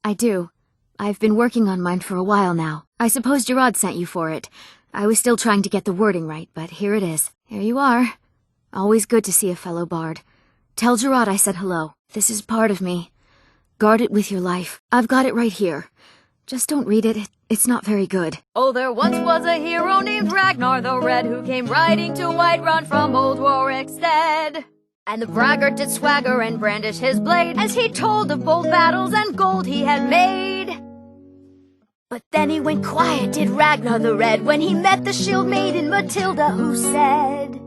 I do. I've been working on mine for a while now. I suppose Gerard sent you for it. I was still trying to get the wording right, but here it is. Here you are. Always good to see a fellow bard. Tell Gerard I said hello. This is part of me. Guard it with your life. I've got it right here. Just don't read it. It's not very good. Oh, there once was a hero named Ragnar the Red who came riding to Whiterun from old Warwick's stead. And the braggart did swagger and brandish his blade as he told of bold battles and gold he had made. But then he went quiet, did Ragnar the Red, when he met the shield maiden Matilda, who said,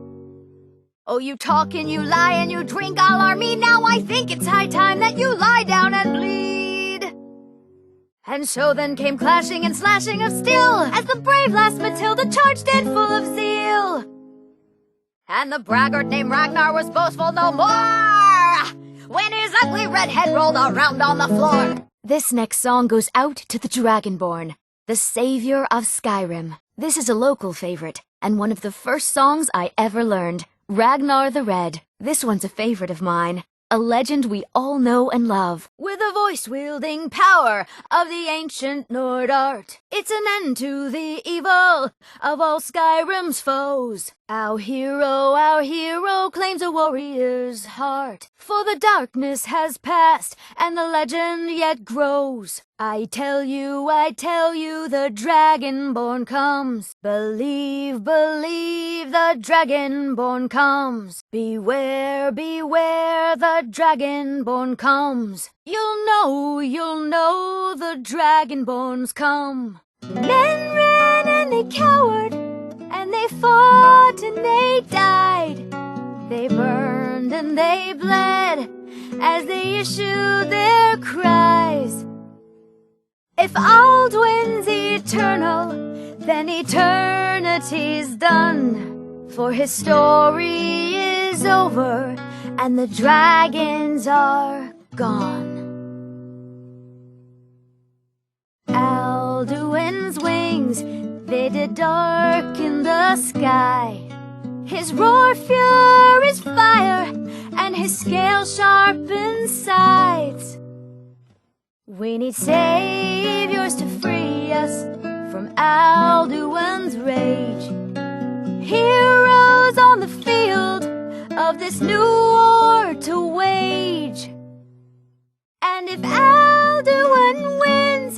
"Oh, you talk and you lie and you drink all our mead. Now I think it's high time that you lie down and bleed." And so then came clashing and slashing of steel as the brave lass Matilda charged in full of zeal. And the braggart named Ragnar was boastful no more when his ugly red head rolled around on the floor. This next song goes out to the Dragonborn, the savior of Skyrim. This is a local favorite, and one of the first songs I ever learned, Ragnar the Red. This one's a favorite of mine, a legend we all know and love. With a voice-wielding power of the ancient Nord art, it's an end to the evil of all Skyrim's foes. Our hero claims a warrior's heart, for the darkness has passed and the legend yet grows. I tell you, the Dragonborn comes. Believe, the Dragonborn comes. Beware, the Dragonborn comes. You'll know, the Dragonborn's come. Men ran and they cowered, and they fought and they died. They burned and they bled as they issued their cries. If Alduin's eternal, then eternity's done, for his story is over and the dragons are gone. Alduin's wings, they did darken the sky. His roar furies fire, and his scale sharpens sides. We need saviors to free us from Alduin's rage. Heroes on the field of this new war to wage. And if Alduin wins,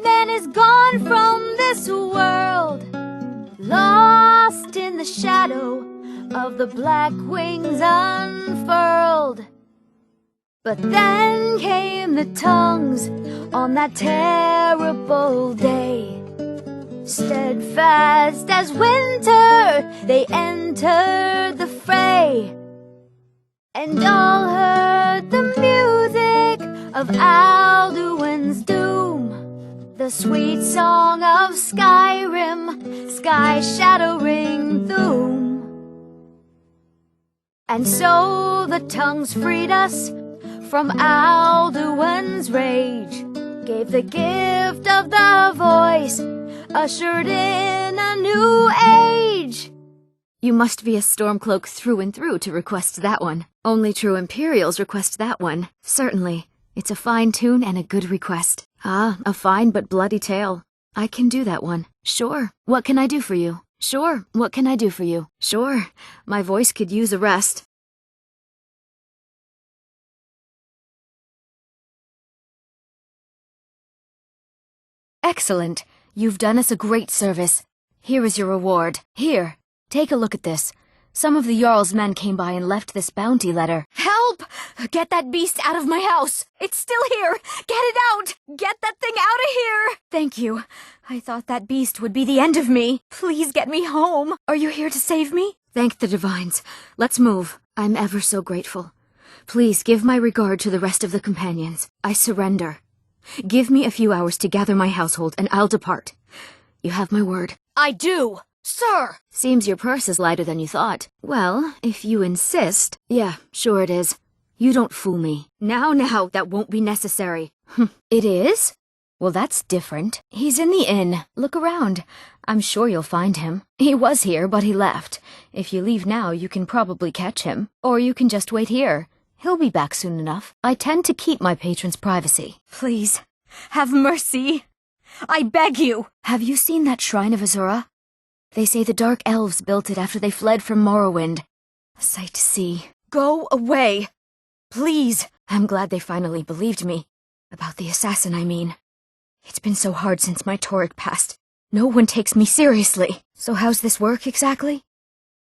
then is gone from this world, lost in the shadow of the black wings unfurled. But then came the tongues on that terrible day. Steadfast as winter, they entered the fray, and all heard the music of Alduin's doom, the sweet song of Skyrim, sky-shattering doom. And so the tongues freed us from Alduin's rage, gave the gift of the voice, ushered in a new age. You must be a Stormcloak through and through to request that one. Only true Imperials request that one. Certainly. It's a fine tune and a good request. Ah, a fine but bloody tale. I can do that one. Sure. What can I do for you? Sure. What can I do for you? Sure. My voice could use a rest. Excellent. You've done us a great service. Here is your reward. Here, take a look at this. Some of the Jarl's men came by and left this bounty letter. Help! Get that beast out of my house! It's still here! Get it out! Get that thing out of here! Thank you. I thought that beast would be the end of me. Please get me home. Are you here to save me? Thank the divines. Let's move. I'm ever so grateful. Please give my regard to the rest of the companions. I surrender. Give me a few hours to gather my household, and I'll depart. You have my word. I do, sir! Seems your purse is lighter than you thought. Well, if you insist. Yeah, sure it is. You don't fool me. Now, that won't be necessary. It is? Well, that's different. He's in the inn. Look around. I'm sure you'll find him. He was here, but he left. If you leave now, you can probably catch him. Or you can just wait here. He'll be back soon enough. I tend to keep my patrons' privacy. Please, Have mercy! I beg you! Have you seen that shrine of Azura? They say the Dark Elves built it after they fled from Morrowind. A sight to see. Go away! Please! I'm glad they finally believed me. About the assassin, I mean. It's been so hard since my Torek passed. No one takes me seriously. So how's this work exactly?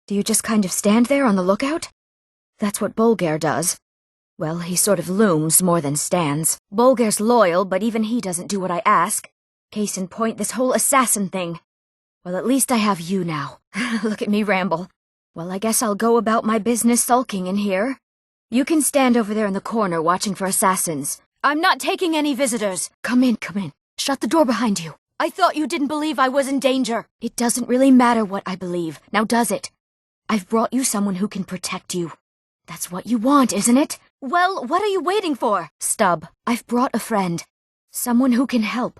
Do you just kind of stand there on the lookout? That's what Bolger does. Well, he sort of looms more than stands. Bolger's loyal, but even he doesn't do what I ask. Case in point, this whole assassin thing. Well, at least I have you now. Look at me ramble. Well, I guess I'll go about my business sulking in here. You can stand over there in the corner watching for assassins. I'm not taking any visitors. Come in, come in. Shut the door behind you. I thought you didn't believe I was in danger. It doesn't really matter what I believe, now does it? I've brought you someone who can protect you. That's what you want, isn't it? Well, what are you waiting for? Stub, I've brought a friend. Someone who can help.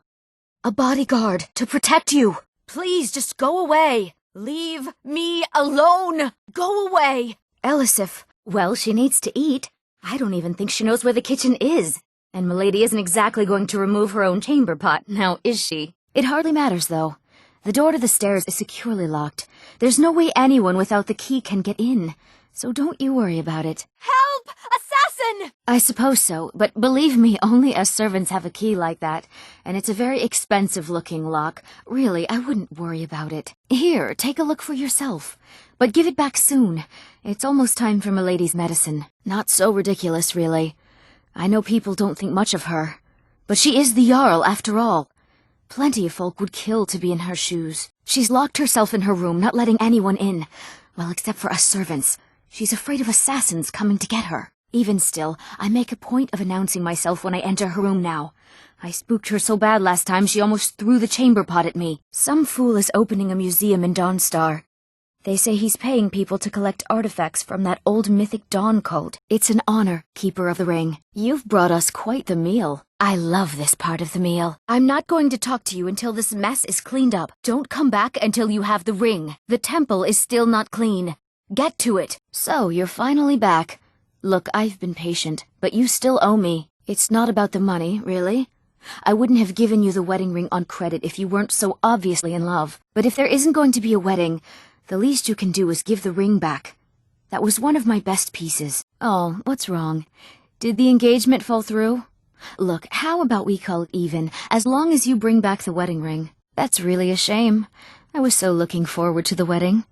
A bodyguard to protect you. Please, just go away. Leave me alone. Go away. Elisif, well, she needs to eat. I don't even think she knows where the kitchen is. And Milady isn't exactly going to remove her own chamber pot, now is she? It hardly matters, though. The door to the stairs is securely locked. There's no way anyone without the key can get in. So don't you worry about it. Help! Assassin! I suppose so, but believe me, only us servants have a key like that. And it's a very expensive-looking lock. Really, I wouldn't worry about it. Here, take a look for yourself. But give it back soon. It's almost time for Milady's medicine. Not so ridiculous, really. I know people don't think much of her. But she is the Jarl, after all. Plenty of folk would kill to be in her shoes. She's locked herself in her room, not letting anyone in. Well, except for us servants. She's afraid of assassins coming to get her. Even still, I make a point of announcing myself when I enter her room now. I spooked her so bad last time she almost threw the chamber pot at me. Some fool is opening a museum in Dawnstar. They say he's paying people to collect artifacts from that old mythic Dawn cult. It's an honor, Keeper of the Ring. You've brought us quite the meal. I love this part of the meal. I'm not going to talk to you until this mess is cleaned up. Don't come back until you have the ring. The temple is still not clean. Get to it. So, you're finally back. Look, I've been patient, but you still owe me. It's not about the money, really. I wouldn't have given you the wedding ring on credit if you weren't so obviously in love. But if there isn't going to be a wedding, the least you can do is give the ring back. That was one of my best pieces. Oh, what's wrong? Did the engagement fall through? Look, how about we call it even, as long as you bring back the wedding ring? That's really a shame. I was so looking forward to the wedding.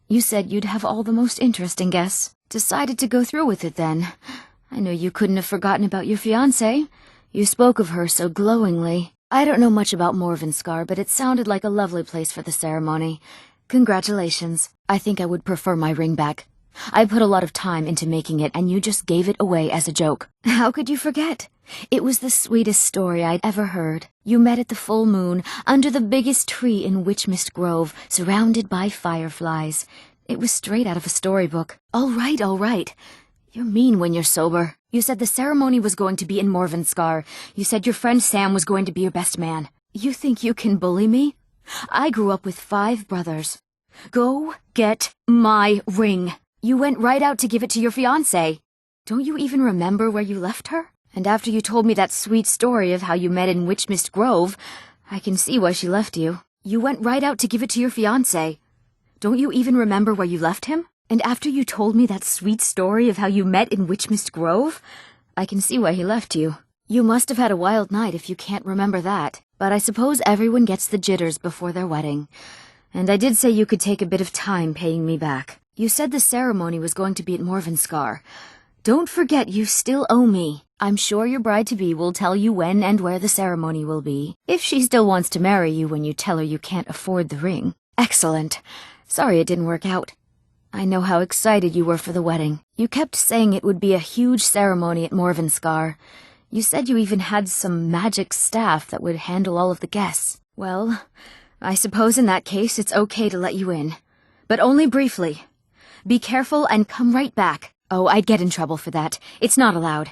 You said you'd have all the most interesting guests. Decided to go through with it then. I know you couldn't have forgotten about your fiancée. You spoke of her so glowingly. I don't know much about Morvenskar, but it sounded like a lovely place for the ceremony. Congratulations. I think I would prefer my ring back. I put a lot of time into making it, and you just gave it away as a joke. How could you forget? It was the sweetest story I'd ever heard. You met at the full moon, under the biggest tree in Witchmist Grove, surrounded by fireflies. It was straight out of a storybook. All right, all right. You're mean when you're sober. You said the ceremony was going to be in Morvenskar. You said your friend Sam was going to be your best man. You think you can bully me? I grew up with 5 brothers. Go get my ring. You went right out to give it to your fiancé. Don't you even remember where you left her? And after you told me that sweet story of how you met in Witchmist Grove, I can see why she left you. You went right out to give it to your fiancé. Don't you even remember where you left him? And after you told me that sweet story of how you met in Witchmist Grove, I can see why he left you. You must have had a wild night if you can't remember that. But I suppose everyone gets the jitters before their wedding. And I did say you could take a bit of time paying me back. You said the ceremony was going to be at Morvenskar. Don't forget you still owe me. I'm sure your bride-to-be will tell you when and where the ceremony will be, if she still wants to marry you when you tell her you can't afford the ring. Excellent. Sorry it didn't work out. I know how excited you were for the wedding. You kept saying it would be a huge ceremony at Morvenskar. You said you even had some magic staff that would handle all of the guests. Well, I suppose in that case it's okay to let you in. But only briefly. Be careful and come right back. Oh, I'd get in trouble for that. It's not allowed.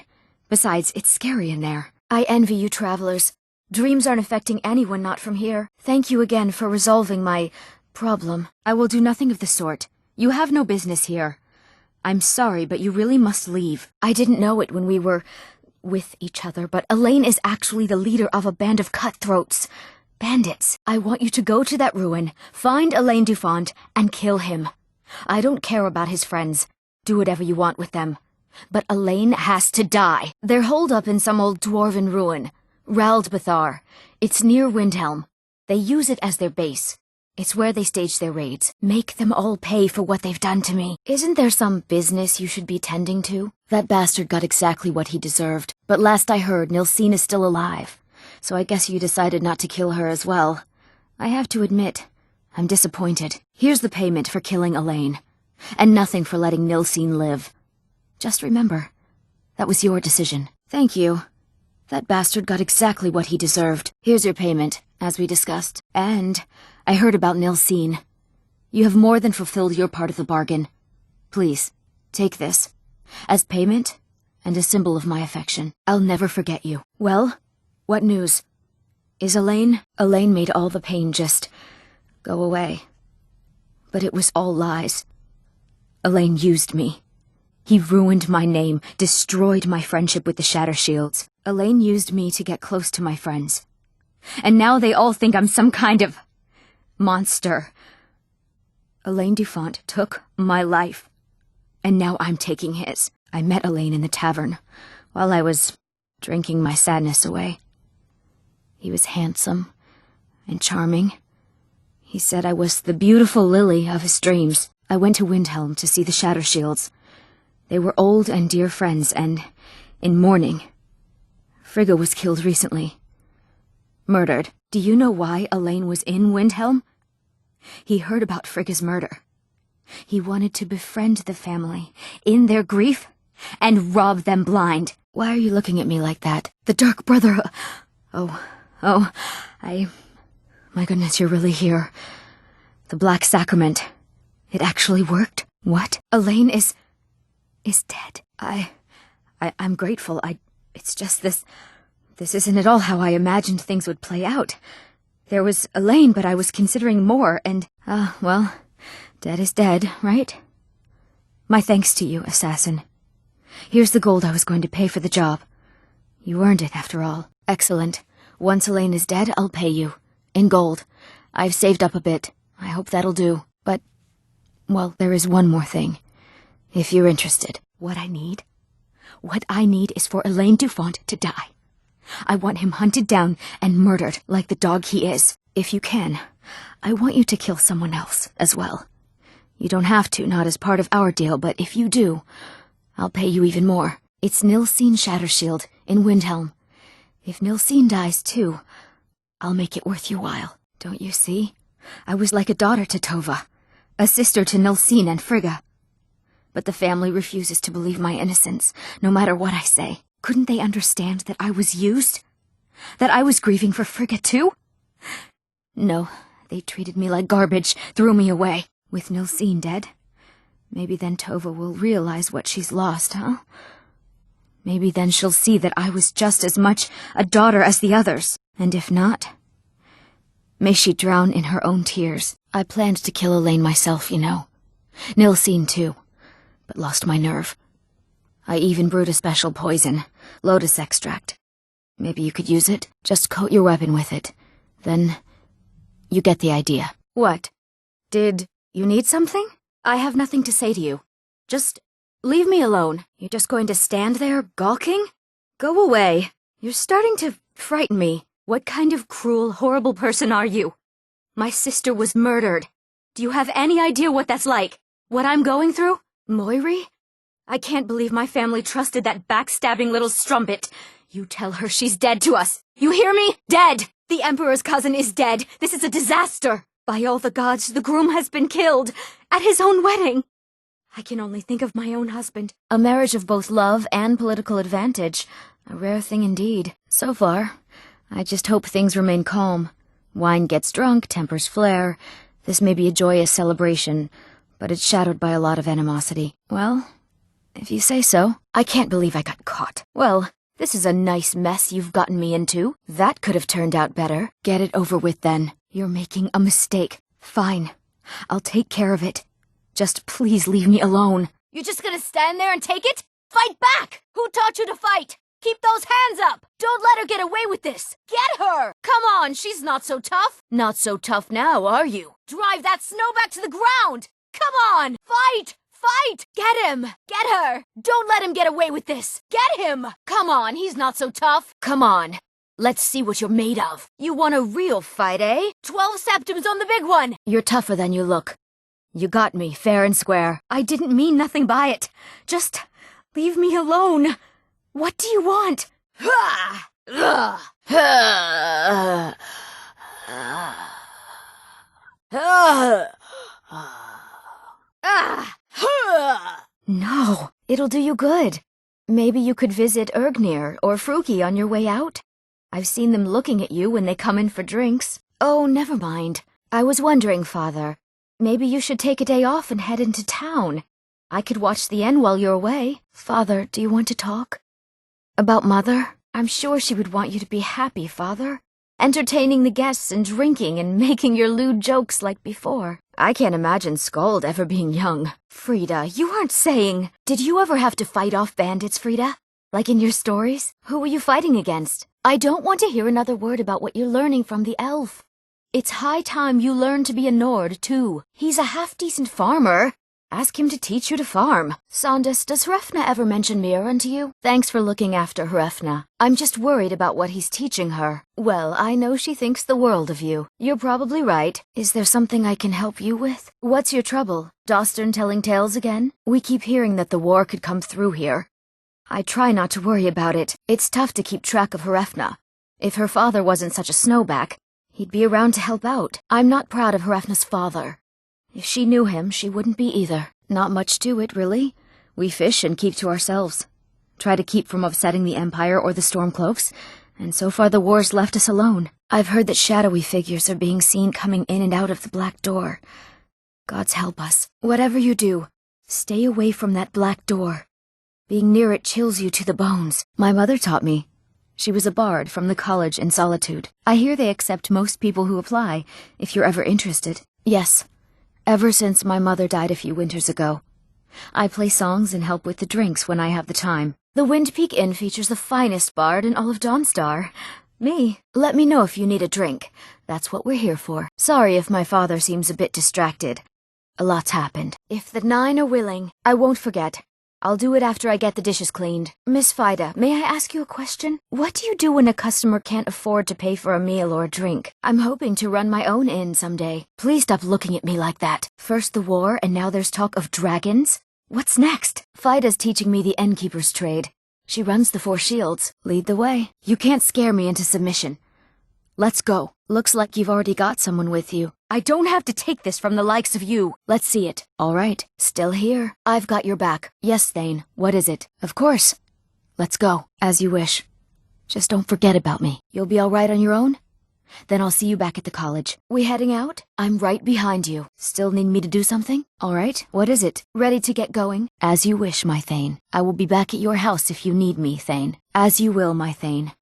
Besides, it's scary in there. I envy you travelers. Dreams aren't affecting anyone not from here. Thank you again for resolving my problem. I will do nothing of the sort. You have no business here. I'm sorry, but you really must leave. I didn't know it when we were with each other, but Elaine is actually the leader of a band of cutthroats. Bandits. I want you to go to that ruin, find Elaine Dufont, and kill him. I don't care about his friends. Do whatever you want with them. But Elaine has to die. They're holed up in some old dwarven ruin. Raldbathar. It's near Windhelm. They use it as their base. It's where they stage their raids. Make them all pay for what they've done to me. Isn't there some business you should be tending to? That bastard got exactly what he deserved. But last I heard, Nilsine is still alive. So I guess you decided not to kill her as well. I have to admit, I'm disappointed. Here's the payment for killing Elaine. And nothing for letting Nilsine live. Just remember, that was your decision. Thank you. That bastard got exactly what he deserved. Here's your payment, as we discussed. And I heard about Nilsine. You have more than fulfilled your part of the bargain. Please, take this. As payment, and a symbol of my affection. I'll never forget you. Well, what news? Is Elaine? Elaine made all the pain just go away. But it was all lies. Elaine used me. He ruined my name, destroyed my friendship with the Shatter Shields. Elaine used me to get close to my friends. And now they all think I'm some kind of monster. Elaine Dufont took my life. And now I'm taking his. I met Elaine in the tavern, while I was drinking my sadness away. He was handsome and charming. He said I was the beautiful lily of his dreams. I went to Windhelm to see the Shatter Shields. They were old and dear friends, and in mourning. Frigga was killed recently. Murdered. Do you know why Elaine was in Windhelm? He heard about Frigga's murder. He wanted to befriend the family, in their grief, and rob them blind. Why are you looking at me like that? The Dark Brother... My goodness, you're really here. The Black Sacrament. It actually worked. What? Elaine is dead. I'm grateful. It's just this isn't at all how I imagined things would play out. There was Elaine, but I was considering more, and, well, dead is dead, right? My thanks to you, assassin. Here's the gold I was going to pay for the job. You earned it, after all. Excellent. Once Elaine is dead, I'll pay you. In gold. I've saved up a bit. I hope that'll do. But, well, there is one more thing. If you're interested. What I need? What I need is for Elaine Dufont to die. I want him hunted down and murdered like the dog he is. If you can, I want you to kill someone else as well. You don't have to, not as part of our deal, but if you do, I'll pay you even more. It's Nilsine Shattershield in Windhelm. If Nilsine dies too, I'll make it worth your while. Don't you see? I was like a daughter to Tova, a sister to Nilsine and Frigga. But the family refuses to believe my innocence, no matter what I say. Couldn't they understand that I was used? That I was grieving for Frigga too? No, they treated me like garbage, threw me away. With Nilsine dead, maybe then Tova will realize what she's lost, huh? Maybe then she'll see that I was just as much a daughter as the others. And if not, may she drown in her own tears. I planned to kill Elaine myself, you know. Nilsine too, but lost my nerve. I even brewed a special poison, lotus extract. Maybe you could use it? Just coat your weapon with it. Then you get the idea. What? Did you need something? I have nothing to say to you. Just leave me alone. You're just going to stand there, gawking? Go away. You're starting to frighten me. What kind of cruel, horrible person are you? My sister was murdered. Do you have any idea what that's like? What I'm going through? Moiri? I can't believe my family trusted that backstabbing little strumpet. You tell her she's dead to us. You hear me? Dead! The Emperor's cousin is dead. This is a disaster. By all the gods, the groom has been killed. At his own wedding. I can only think of my own husband. A marriage of both love and political advantage. A rare thing indeed. So far, I just hope things remain calm. Wine gets drunk, tempers flare. This may be a joyous celebration, but it's shadowed by a lot of animosity. Well, if you say so. I can't believe I got caught. Well, this is a nice mess you've gotten me into. That could have turned out better. Get it over with then. You're making a mistake. Fine. I'll take care of it. Just please leave me alone. You're just gonna stand there and take it? Fight back! Who taught you to fight? Keep those hands up! Don't let her get away with this! Get her! Come on, she's not so tough. Not so tough now, are you? Drive that snow back to the ground! Come on! Fight! Fight! Get him! Get her! Don't let him get away with this! Get him! Come on, he's not so tough. Come on. Let's see what you're made of. You want a real fight, eh? 12 septims on the big one! You're tougher than you look. You got me, fair and square. I didn't mean nothing by it. Just leave me alone. What do you want? No, it'll do you good. Maybe you could visit Ergnir or Fruki on your way out. I've seen them looking at you when they come in for drinks. Oh, never mind. I was wondering, Father. Maybe you should take a day off and head into town. I could watch the inn while you're away. Father, do you want to talk? About Mother? I'm sure she would want you to be happy, Father. Entertaining the guests and drinking and making your lewd jokes like before. I can't imagine Skuld ever being young. Frida, you aren't saying... Did you ever have to fight off bandits, Frida? Like in your stories? Who were you fighting against? I don't want to hear another word about what you're learning from the elf. It's high time you learn to be a Nord, too. He's a half-decent farmer. Ask him to teach you to farm. Sondus, does Hrefna ever mention Mirren to you? Thanks for looking after Hrefna. I'm just worried about what he's teaching her. Well, I know she thinks the world of you. You're probably right. Is there something I can help you with? What's your trouble? Dostern telling tales again? We keep hearing that the war could come through here. I try not to worry about it. It's tough to keep track of Hrefna. If her father wasn't such a snowback, he'd be around to help out. I'm not proud of Hrefna's father. If she knew him, she wouldn't be either. Not much to it, really. We fish and keep to ourselves. Try to keep from upsetting the Empire or the Stormcloaks, and so far the war's left us alone. I've heard that shadowy figures are being seen coming in and out of the Black Door. Gods help us. Whatever you do, stay away from that Black Door. Being near it chills you to the bones. My mother taught me. She was a bard from the college in Solitude. I hear they accept most people who apply, if you're ever interested. Yes. Ever since my mother died a few winters ago. I play songs and help with the drinks when I have the time. The Windpeak Inn features the finest bard in all of Dawnstar. Me. Let me know if you need a drink. That's what we're here for. Sorry if my father seems a bit distracted. A lot's happened. If the 9 are willing, I won't forget. I'll do it after I get the dishes cleaned. Miss Fida, may I ask you a question? What do you do when a customer can't afford to pay for a meal or a drink? I'm hoping to run my own inn someday. Please stop looking at me like that. First the war, and now there's talk of dragons? What's next? Fida's teaching me the innkeeper's trade. She runs the 4 shields. Lead the way. You can't scare me into submission. Let's go. Looks like you've already got someone with you. I don't have to take this from the likes of you. Let's see it. All right. Still here. I've got your back. Yes, Thane. What is it? Of course. Let's go. As you wish. Just don't forget about me. You'll be all right on your own? Then I'll see you back at the college. We heading out? I'm right behind you. Still need me to do something? All right. What is it? Ready to get going? As you wish, my Thane. I will be back at your house if you need me, Thane. As you will, my Thane.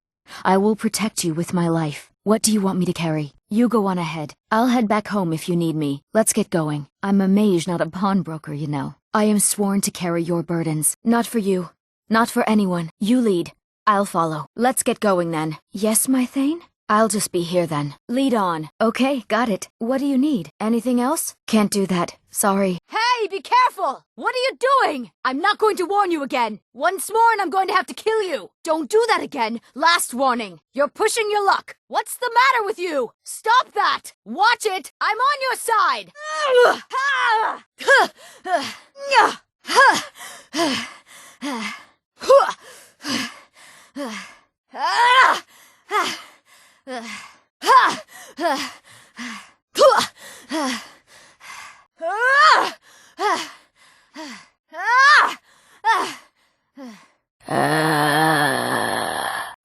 I will protect you with my life. What do you want me to carry? You go on ahead. I'll head back home if you need me. Let's get going. I'm a mage, not a pawnbroker, you know. I am sworn to carry your burdens. Not for you. Not for anyone. You lead. I'll follow. Let's get going then. Yes, my Thane? I'll just be here then. Lead on. Okay, got it. What do you need? Anything else? Can't do that. Sorry. Hey, be careful! What are you doing? I'm not going to warn you again. Once more and I'm going to have to kill you. Don't do that again. Last warning. You're pushing your luck. What's the matter with you? Stop that! Watch it! I'm on your side!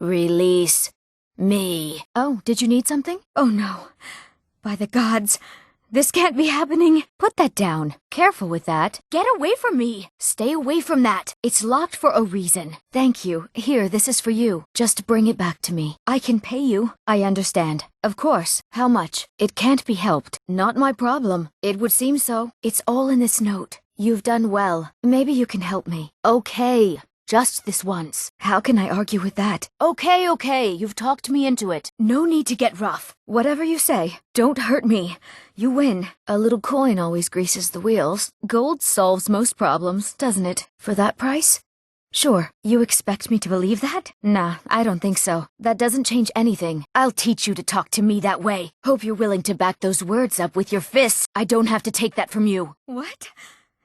Release me. Oh, did you need something? Oh no. By the gods. This can't be happening. Put that down. Careful with that. Get away from me. Stay away from that. It's locked for a reason. Thank you. Here, this is for you. Just bring it back to me. I can pay you. I understand. Of course. How much? It can't be helped. Not my problem. It would seem so. It's all in this note. You've done well. Maybe you can help me. Okay. Just this once. How can I argue with that? Okay, you've talked me into it. No need to get rough. Whatever you say, don't hurt me. You win. A little coin always greases the wheels. Gold solves most problems, doesn't it? For that price? Sure. You expect me to believe that? Nah, I don't think so. That doesn't change anything. I'll teach you to talk to me that way. Hope you're willing to back those words up with your fists. I don't have to take that from you. What?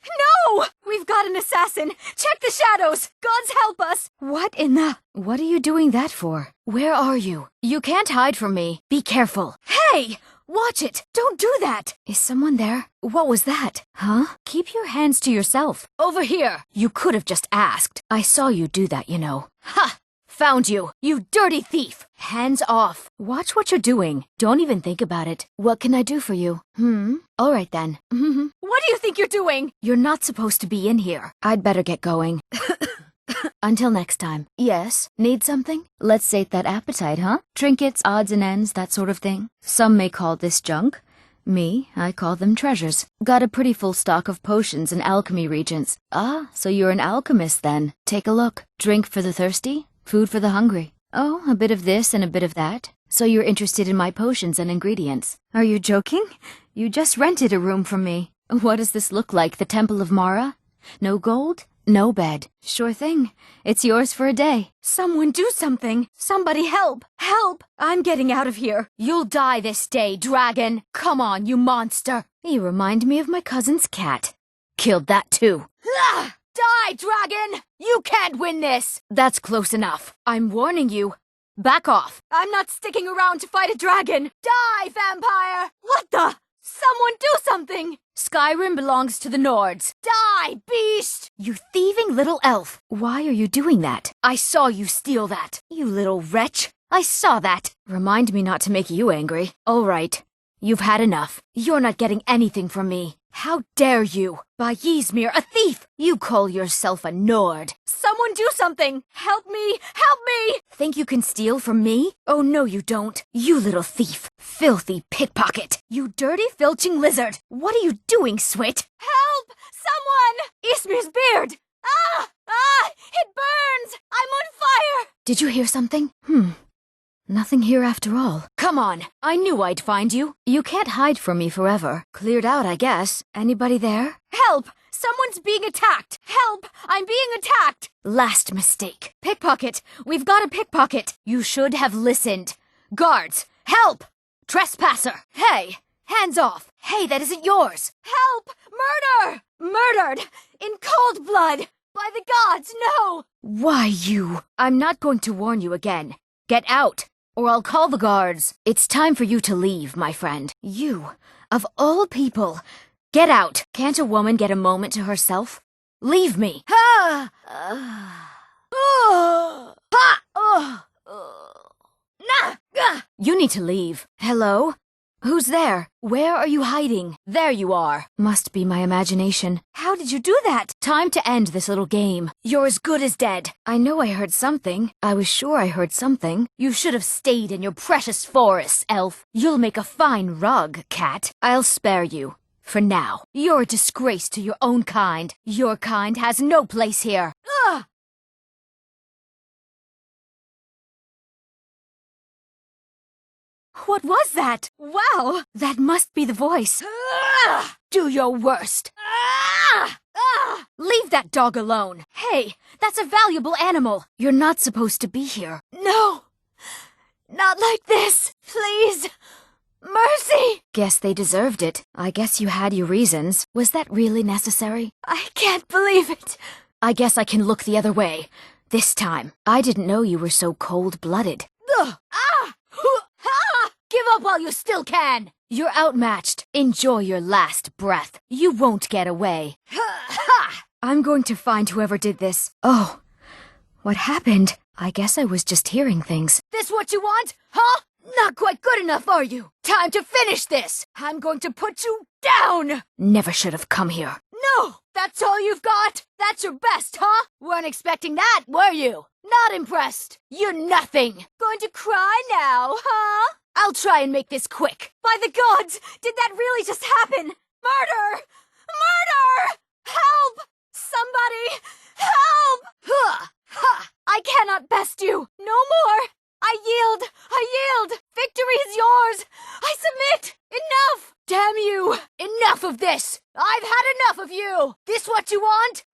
No! We've got an assassin! Check the shadows! Gods help us! What in the... What are you doing that for? Where are you? You can't hide from me. Be careful. Hey! Watch it! Don't do that! Is someone there? What was that? Huh? Keep your hands to yourself. Over here! You could have just asked. I saw you do that, you know. Ha! Found you! You dirty thief! Hands off! Watch what you're doing. Don't even think about it. What can I do for you? All right then. What do you think you're doing? You're not supposed to be in here. I'd better get going. Until next time. Yes? Need something? Let's sate that appetite, huh? Trinkets, odds and ends, that sort of thing. Some may call this junk. Me, I call them treasures. Got a pretty full stock of potions and alchemy regents. Ah, so you're an alchemist then. Take a look. Drink for the thirsty, food for the hungry. Oh, a bit of this and a bit of that. So you're interested in my potions and ingredients. Are you joking? You just rented a room from me. What does this look like, the Temple of Mara? No gold? No bed. Sure thing. It's yours for a day. Someone do something. Somebody help. Help! I'm getting out of here. You'll die this day, dragon. Come on, you monster. You remind me of my cousin's cat. Killed that too. Ah! Die, dragon! You can't win this! That's close enough. I'm warning you. Back off. I'm not sticking around to fight a dragon. Die, vampire! What the? Someone do something! Skyrim belongs to the Nords. Die, beast! You thieving little elf. Why are you doing that? I saw you steal that. You little wretch. I saw that. Remind me not to make you angry. All right. You've had enough. You're not getting anything from me. How dare you? By Ysmir, a thief! You call yourself a Nord. Someone do something! Help me! Help me! Think you can steal from me? Oh, no, you don't. You little thief. Filthy pickpocket. You dirty filching lizard. What are you doing, Swit? Help! Someone! Ysmir's beard! Ah! Ah! It burns! I'm on fire! Did you hear something? Nothing here after all. Come on, I knew I'd find you. You can't hide from me forever. Cleared out, I guess. Anybody there? Help! Someone's being attacked! Help! I'm being attacked! Last mistake. Pickpocket! We've got a pickpocket! You should have listened. Guards! Help! Trespasser! Hey! Hands off! Hey, that isn't yours! Help! Murder! Murdered! In cold blood! By the gods, no! Why, you? I'm not going to warn you again. Get out! Or I'll call the guards. It's time for you to leave, my friend. You, of all people. Get out. Can't a woman get a moment to herself? Leave me. Ha! You need to leave. Hello? Who's there? Where are you hiding? There you are. Must be my imagination. How did you do that? Time to end this little game. You're as good as dead. I know I heard something. I was sure I heard something. You should have stayed in your precious forests, elf. You'll make a fine rug, cat. I'll spare you. For now. You're a disgrace to your own kind. Your kind has no place here. Ugh! What was that? Wow! That must be the voice. Do your worst. Leave that dog alone. Hey, that's a valuable animal. You're not supposed to be here. No! Not like this! Please! Mercy! Guess they deserved it. I guess you had your reasons. Was that really necessary? I can't believe it. I guess I can look the other way. This time. I didn't know you were so cold-blooded. Give up while you still can! You're outmatched. Enjoy your last breath. You won't get away. I'm going to find whoever did this. Oh, what happened? I guess I was just hearing things. This what you want? Huh? Not quite good enough, are you? Time to finish this! I'm going to put you down! Never should have come here. No! That's all you've got? That's your best, huh? Weren't expecting that, were you? Not impressed. You're nothing. Going to cry now, huh? I'll try and make this quick. By the gods! Did that really just happen? Murder! Murder! Help! Somebody! Help! Huh! Ha! I cannot best you! No more! I yield! I yield! Victory is yours! I submit! Enough! Damn you! Enough of this! I've had enough of you! This what you want?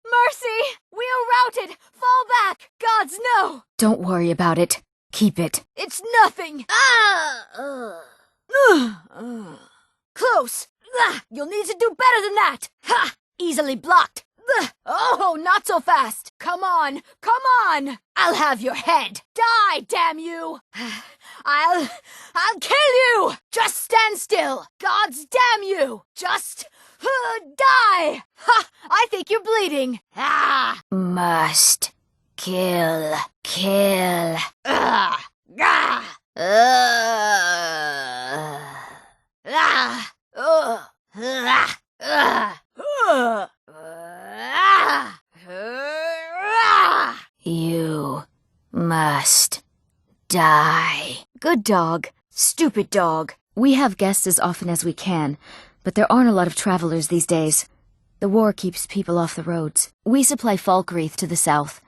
Mercy! We are routed! Fall back! Gods, no! Don't worry about it. Keep it. It's nothing! Close! You'll need to do better than that! Ha! Easily blocked! Oh, not so fast! Come on! Come on! I'll have your head! Die, damn you! I'll kill you! Just stand still! Gods damn you! Just die! Ha! I think you're bleeding! Ah! Must kill. Kill. Ah! Ah! Ah! Ah! You must die. Good dog. Stupid dog. We have guests as often as we can, but there aren't a lot of travelers these days. The war keeps people off the roads. We supply Falkreath to the south.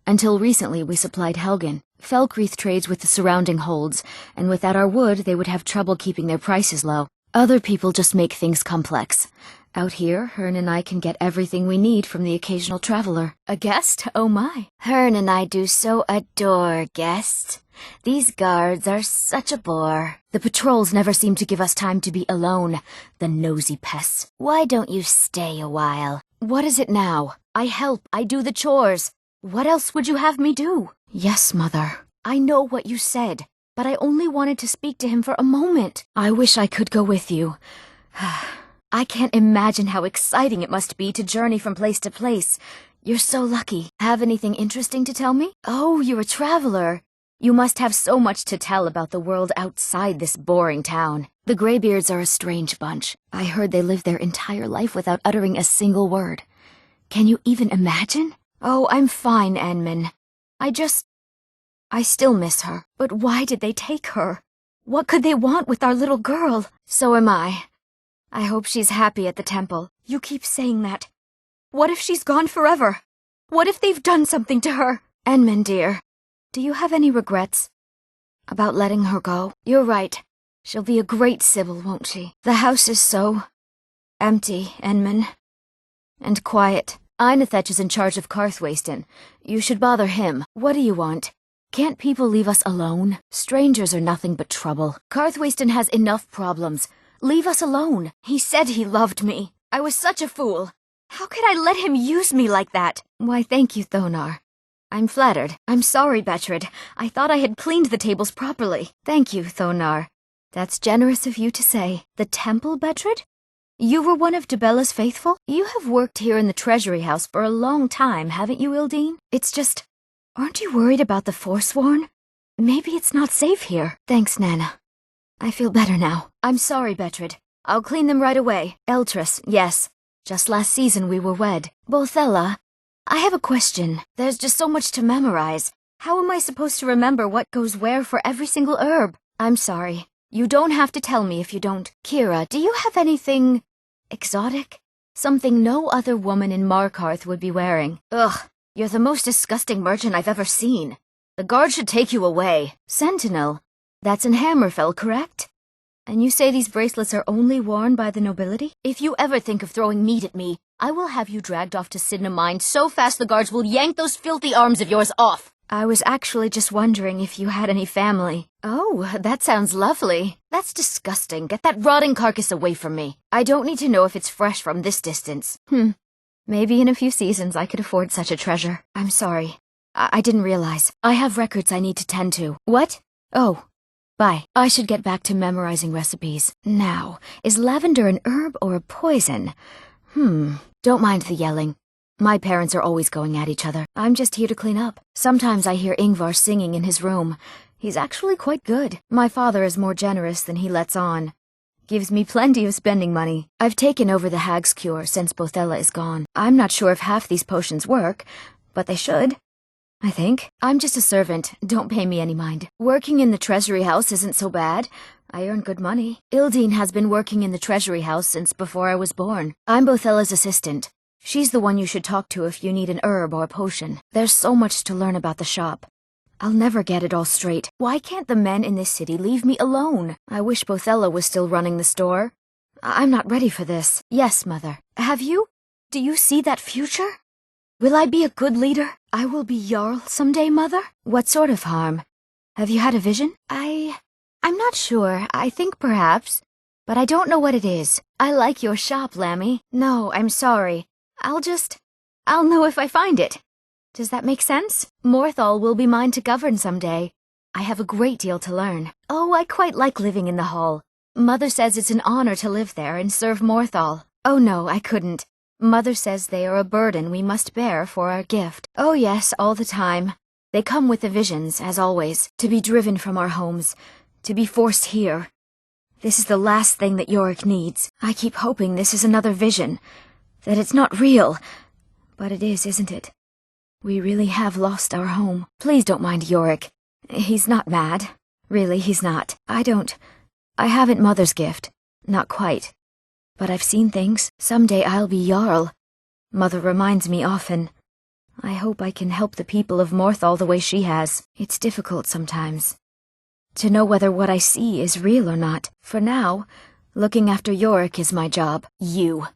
Until recently, we supplied Helgen. Falkreath trades with the surrounding holds, and without our wood, they would have trouble keeping their prices low. Other people just make things complex. Out here, Hearn and I can get everything we need from the occasional traveler. A guest? Oh my. Hearn and I do so adore guests. These guards are such a bore. The patrols never seem to give us time to be alone. The nosy pests. Why don't you stay a while? What is it now? I help. I do the chores. What else would you have me do? Yes, Mother. I know what you said, but I only wanted to speak to him for a moment. I wish I could go with you. I can't imagine how exciting it must be to journey from place to place. You're so lucky. Have anything interesting to tell me? Oh, you're a traveler. You must have so much to tell about the world outside this boring town. The Greybeards are a strange bunch. I heard they live their entire life without uttering a single word. Can you even imagine? Oh, I'm fine, Anmin. I still miss her. But why did they take her? What could they want with our little girl? So am I. I hope she's happy at the temple. You keep saying that. What if she's gone forever? What if they've done something to her? Anmin, dear, do you have any regrets about letting her go? You're right. She'll be a great Sibyl, won't she? The house is so empty, Enman, and quiet. Einethech is in charge of Karthwasten. You should bother him. What do you want? Can't people leave us alone? Strangers are nothing but trouble. Karthwasten has enough problems. Leave us alone. He said he loved me. I was such a fool. How could I let him use me like that? Why, thank you, Thonar. I'm flattered. I'm sorry, Betrid. I thought I had cleaned the tables properly. Thank you, Thonar. That's generous of you to say. The temple, Betrid? You were one of Debella's faithful? You have worked here in the treasury house for a long time, haven't you, Ildeen? It's just... Aren't you worried about the Forsworn? Maybe it's not safe here. Thanks, Nana. I feel better now. I'm sorry, Betrid. I'll clean them right away. Eltress, yes. Just last season we were wed. Bothella, I have a question. There's just so much to memorize. How am I supposed to remember what goes where for every single herb? I'm sorry. You don't have to tell me if you don't. Kira, do you have anything... exotic? Something no other woman in Markarth would be wearing. Ugh, you're the most disgusting merchant I've ever seen. The guard should take you away. Sentinel, that's in Hammerfell, correct? And you say these bracelets are only worn by the nobility? If you ever think of throwing meat at me, I will have you dragged off to Sidnamine so fast the guards will yank those filthy arms of yours off. I was actually just wondering if you had any family. Oh, that sounds lovely. That's disgusting. Get that rotting carcass away from me. I don't need to know if it's fresh from this distance. Maybe in a few seasons I could afford such a treasure. I'm sorry. I didn't realize. I have records I need to tend to. What? Oh. Bye. I should get back to memorizing recipes. Now, is lavender an herb or a poison? Don't mind the yelling. My parents are always going at each other. I'm just here to clean up. Sometimes I hear Ingvar singing in his room. He's actually quite good. My father is more generous than he lets on. Gives me plenty of spending money. I've taken over the hag's cure since Bothella is gone. I'm not sure if half these potions work, but they should. I think. I'm just a servant. Don't pay me any mind. Working in the treasury house isn't so bad. I earn good money. Ildeen has been working in the treasury house since before I was born. I'm Bothella's assistant. She's the one you should talk to if you need an herb or a potion. There's so much to learn about the shop. I'll never get it all straight. Why can't the men in this city leave me alone? I wish Bothella was still running the store. I'm not ready for this. Yes, Mother. Have you? Do you see that future? Will I be a good leader? I will be Jarl someday, Mother? What sort of harm? Have you had a vision? I'm not sure. I think perhaps. But I don't know what it is. I like your shop, Lammy. No, I'm sorry. I'll know if I find it. Does that make sense? Morthal will be mine to govern someday. I have a great deal to learn. Oh, I quite like living in the hall. Mother says it's an honor to live there and serve Morthal. Oh no, I couldn't. Mother says they are a burden we must bear for our gift. Oh yes, all the time. They come with the visions, as always, to be driven from our homes, to be forced here. This is the last thing that Yorick needs. I keep hoping this is another vision, that it's not real. But it is, isn't it? We really have lost our home. Please don't mind Yorick. He's not mad. Really, he's not. I haven't Mother's gift. Not quite. But I've seen things. Someday I'll be Jarl. Mother reminds me often. I hope I can help the people of Morthal the way she has. It's difficult sometimes to know whether what I see is real or not. For now, looking after Yorick is my job. You.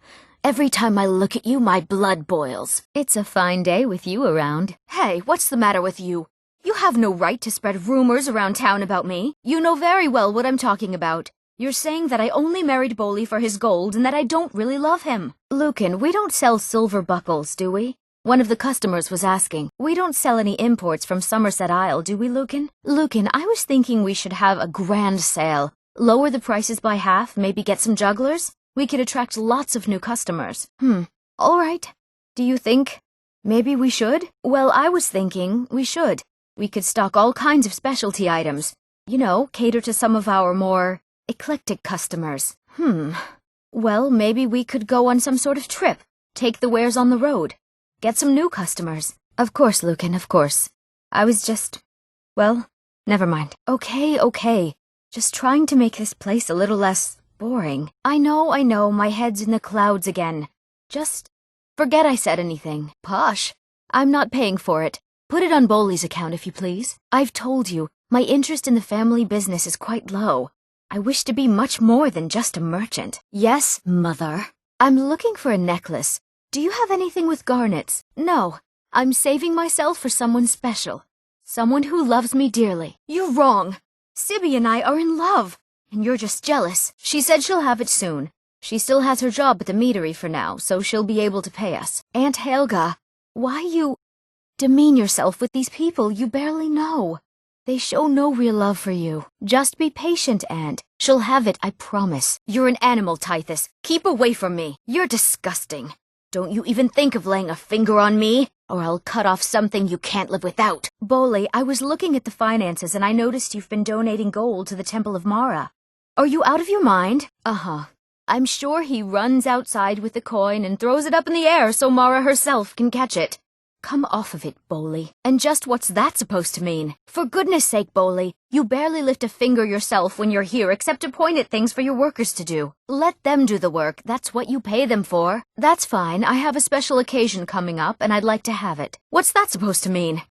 Every time I look at you, my blood boils. It's a fine day with you around. Hey, what's the matter with you? You have no right to spread rumors around town about me. You know very well what I'm talking about. You're saying that I only married Boley for his gold and that I don't really love him. Lucan, we don't sell silver buckles, do we? One of the customers was asking. We don't sell any imports from Somerset Isle, do we, Lucan? Lucan, I was thinking we should have a grand sale. Lower the prices by half, maybe get some jugglers? We could attract lots of new customers. All right. Do you think maybe we should? Well, I was thinking we should. We could stock all kinds of specialty items. You know, cater to some of our more eclectic customers. Well, maybe we could go on some sort of trip. Take the wares on the road. Get some new customers. Of course, Lucan, of course. I was just... well, never mind. Okay. Just trying to make this place a little less boring. I know, my head's in the clouds again. Just forget I said anything. Posh. I'm not paying for it. Put it on Boley's account, if you please. I've told you, my interest in the family business is quite low. I wish to be much more than just a merchant. Yes, Mother. I'm looking for a necklace. Do you have anything with garnets? No. I'm saving myself for someone special. Someone who loves me dearly. You're wrong. Sibby and I are in love. And you're just jealous. She said she'll have it soon. She still has her job at the meadery for now, so she'll be able to pay us. Aunt Helga, why you demean yourself with these people you barely know? They show no real love for you. Just be patient, Aunt. She'll have it, I promise. You're an animal, Tithus. Keep away from me. You're disgusting. Don't you even think of laying a finger on me, or I'll cut off something you can't live without. Boley, I was looking at the finances and I noticed you've been donating gold to the Temple of Mara. Are you out of your mind? I'm sure he runs outside with the coin and throws it up in the air so Mara herself can catch it. Come off of it, Boley. And just what's that supposed to mean? For goodness sake, Boley, you barely lift a finger yourself when you're here except to point at things for your workers to do. Let them do the work. That's what you pay them for. That's fine. I have a special occasion coming up and I'd like to have it. What's that supposed to mean?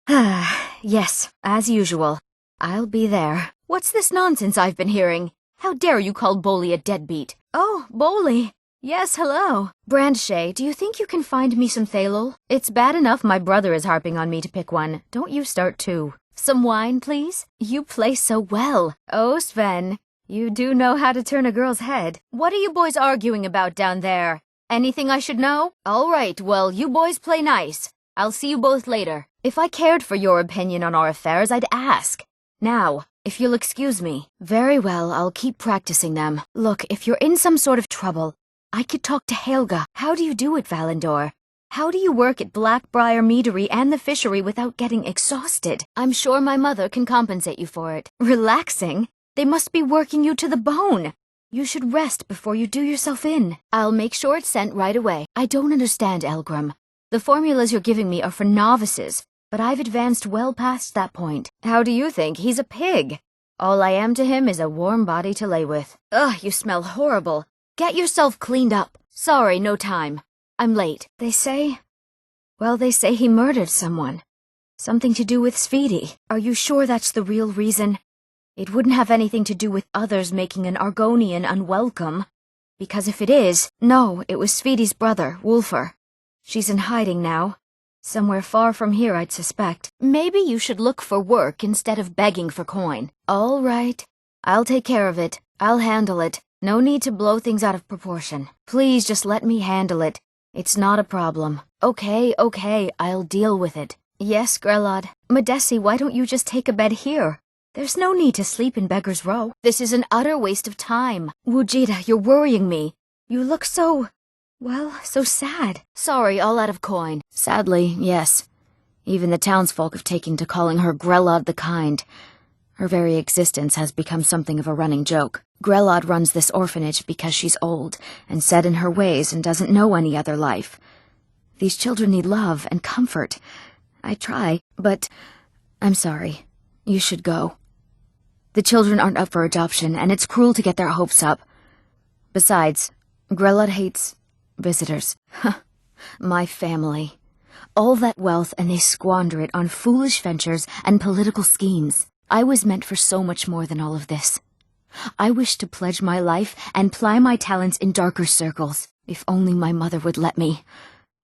Yes, as usual. I'll be there. What's this nonsense I've been hearing? How dare you call Boley a deadbeat? Oh, Boley. Yes, hello. Brandshay, do you think you can find me some Thalol? It's bad enough my brother is harping on me to pick one. Don't you start too. Some wine, please? You play so well. Oh, Sven, you do know how to turn a girl's head. What are you boys arguing about down there? Anything I should know? All right, well, you boys play nice. I'll see you both later. If I cared for your opinion on our affairs, I'd ask. Now, if you'll excuse me. Very well, I'll keep practicing them. Look, if you're in some sort of trouble, I could talk to Helga. How do you do it, Valendor? How do you work at Blackbriar Meadery and the fishery without getting exhausted? I'm sure my mother can compensate you for it. Relaxing? They must be working you to the bone. You should rest before you do yourself in. I'll make sure it's sent right away. I don't understand, Elgrim. The formulas you're giving me are for novices, but I've advanced well past that point. How do you think? He's a pig. All I am to him is a warm body to lay with. Ugh, you smell horrible. Get yourself cleaned up. Sorry, no time. I'm late. They say he murdered someone. Something to do with Sweetie. Are you sure that's the real reason? It wouldn't have anything to do with others making an Argonian unwelcome. Because if it is, no, it was Sweetie's brother, Wolfer. She's in hiding now. Somewhere far from here, I'd suspect. Maybe you should look for work instead of begging for coin. All right. I'll take care of it. I'll handle it. No need to blow things out of proportion. Please just let me handle it. It's not a problem. Okay, I'll deal with it. Yes, Grelod. Madesi, why don't you just take a bed here? There's no need to sleep in Beggar's Row. This is an utter waste of time. Wujita, you're worrying me. You look so sad. Sorry, all out of coin. Sadly, yes. Even the townsfolk have taken to calling her Grelod the Kind. Her very existence has become something of a running joke. Grelod runs this orphanage because she's old and set in her ways and doesn't know any other life. These children need love and comfort. I try, but I'm sorry. You should go. The children aren't up for adoption, and it's cruel to get their hopes up. Besides, Grelod hates visitors. My family. All that wealth, and they squander it on foolish ventures and political schemes. I was meant for so much more than all of this. I wish to pledge my life and ply my talents in darker circles. If only my mother would let me.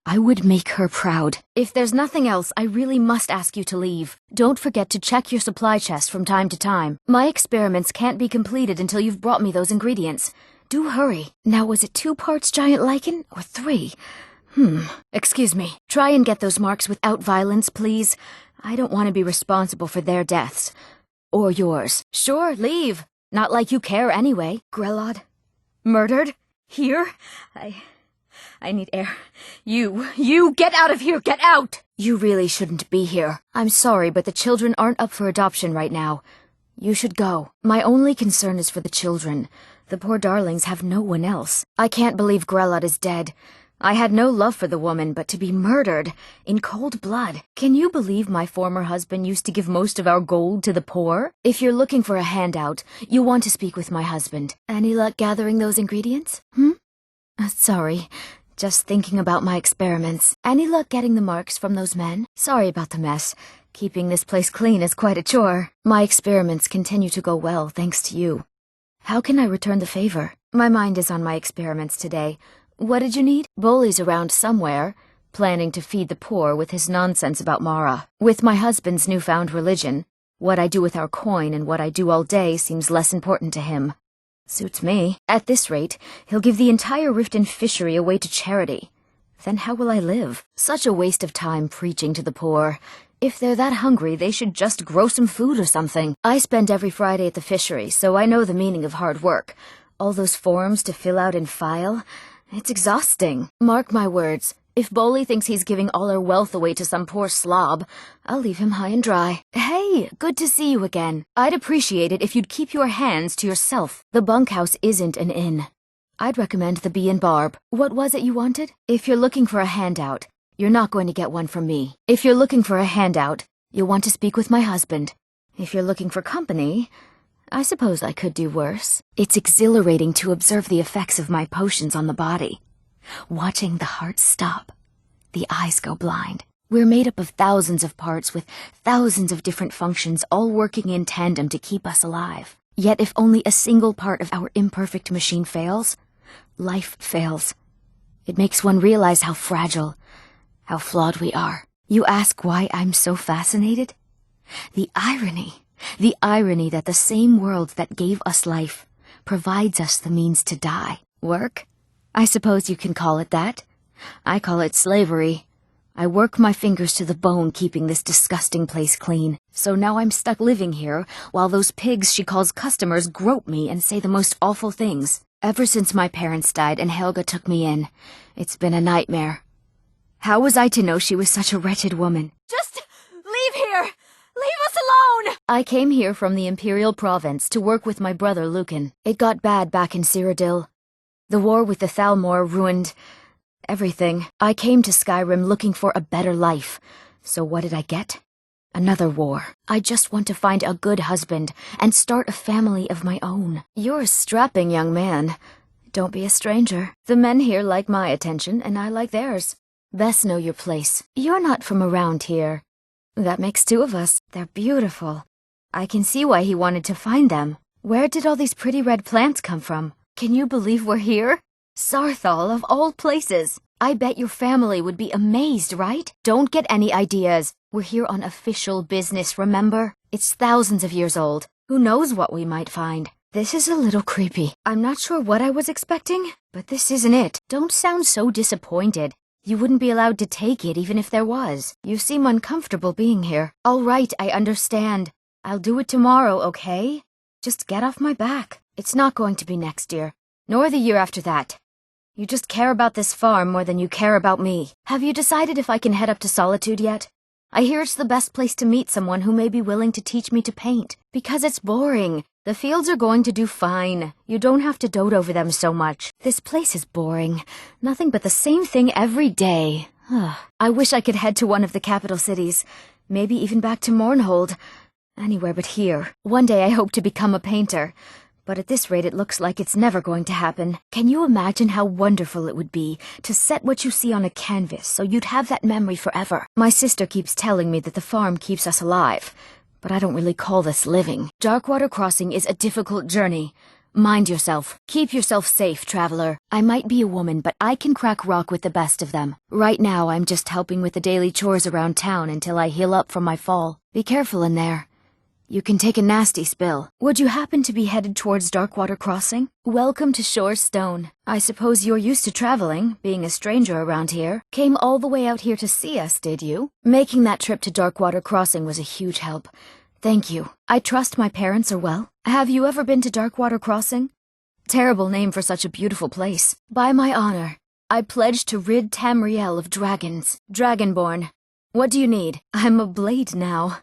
I would make her proud. If there's nothing else, I really must ask you to leave. Don't forget to check your supply chest from time to time. My experiments can't be completed until you've brought me those ingredients. Do hurry. Now, was it 2 parts giant lichen or 3? Excuse me. Try and get those marks without violence, please. I don't want to be responsible for their deaths. Or yours. Sure, leave. Not like you care anyway. Grelod? Murdered? Here? I need air. You, get out of here, get out! You really shouldn't be here. I'm sorry, but the children aren't up for adoption right now. You should go. My only concern is for the children. The poor darlings have no one else. I can't believe Grelod is dead. I had no love for the woman, but to be murdered in cold blood. Can you believe my former husband used to give most of our gold to the poor? If you're looking for a handout, you want to speak with my husband. Any luck gathering those ingredients? Sorry. Just thinking about my experiments. Any luck getting the marks from those men? Sorry about the mess. Keeping this place clean is quite a chore. My experiments continue to go well, thanks to you. How can I return the favor? My mind is on my experiments today. What did you need? Bolly's around somewhere, planning to feed the poor with his nonsense about Mara. With my husband's newfound religion, what I do with our coin and what I do all day seems less important to him. Suits me. At this rate, he'll give the entire Riften fishery away to charity. Then how will I live? Such a waste of time preaching to the poor. If they're that hungry, they should just grow some food or something. I spend every Friday at the fishery, so I know the meaning of hard work. All those forms to fill out and file. It's exhausting. Mark my words. If Bolly thinks he's giving all our wealth away to some poor slob, I'll leave him high and dry. Hey, good to see you again. I'd appreciate it if you'd keep your hands to yourself. The bunkhouse isn't an inn. I'd recommend the Bee and Barb. What was it you wanted? If you're looking for a handout, you're not going to get one from me. If you're looking for a handout, you'll want to speak with my husband. If you're looking for company, I suppose I could do worse. It's exhilarating to observe the effects of my potions on the body. Watching the heart stop, the eyes go blind. We're made up of thousands of parts with thousands of different functions all working in tandem to keep us alive. Yet if only a single part of our imperfect machine fails, life fails. It makes one realize how fragile, how flawed we are. You ask why I'm so fascinated? The irony that the same world that gave us life provides us the means to die. Work? I suppose you can call it that. I call it slavery. I work my fingers to the bone keeping this disgusting place clean. So now I'm stuck living here while those pigs she calls customers grope me and say the most awful things. Ever since my parents died and Helga took me in, it's been a nightmare. How was I to know she was such a wretched woman? Just leave here! Leave us alone! I came here from the Imperial Province to work with my brother Lucan. It got bad back in Cyrodiil. The war with the Thalmor ruined everything. I came to Skyrim looking for a better life. So what did I get? Another war. I just want to find a good husband and start a family of my own. You're a strapping young man. Don't be a stranger. The men here like my attention, and I like theirs. Best know your place. You're not from around here. That makes two of us. They're beautiful. I can see why he wanted to find them. Where did all these pretty red plants come from? Can you believe we're here? Sarthal, of all places. I bet your family would be amazed, right? Don't get any ideas. We're here on official business, remember? It's thousands of years old. Who knows what we might find? This is a little creepy. I'm not sure what I was expecting, but this isn't it. Don't sound so disappointed. You wouldn't be allowed to take it even if there was. You seem uncomfortable being here. All right, I understand. I'll do it tomorrow, okay? Just get off my back. It's not going to be next year, nor the year after that. You just care about this farm more than you care about me. Have you decided if I can head up to Solitude yet? I hear it's the best place to meet someone who may be willing to teach me to paint. Because it's boring. The fields are going to do fine. You don't have to dote over them so much. This place is boring. Nothing but the same thing every day. I wish I could head to one of the capital cities. Maybe even back to Mournhold. Anywhere but here. One day I hope to become a painter. But at this rate it looks like it's never going to happen. Can you imagine how wonderful it would be to set what you see on a canvas so you'd have that memory forever? My sister keeps telling me that the farm keeps us alive. But I don't really call this living. Darkwater Crossing is a difficult journey. Mind yourself. Keep yourself safe, traveler. I might be a woman, but I can crack rock with the best of them. Right now, I'm just helping with the daily chores around town until I heal up from my fall. Be careful in there. You can take a nasty spill. Would you happen to be headed towards Darkwater Crossing? Welcome to Shore Stone. I suppose you're used to traveling, being a stranger around here. Came all the way out here to see us, did you? Making that trip to Darkwater Crossing was a huge help. Thank you. I trust my parents are well. Have you ever been to Darkwater Crossing? Terrible name for such a beautiful place. By my honor, I pledge to rid Tamriel of dragons. Dragonborn. What do you need? I'm a blade now.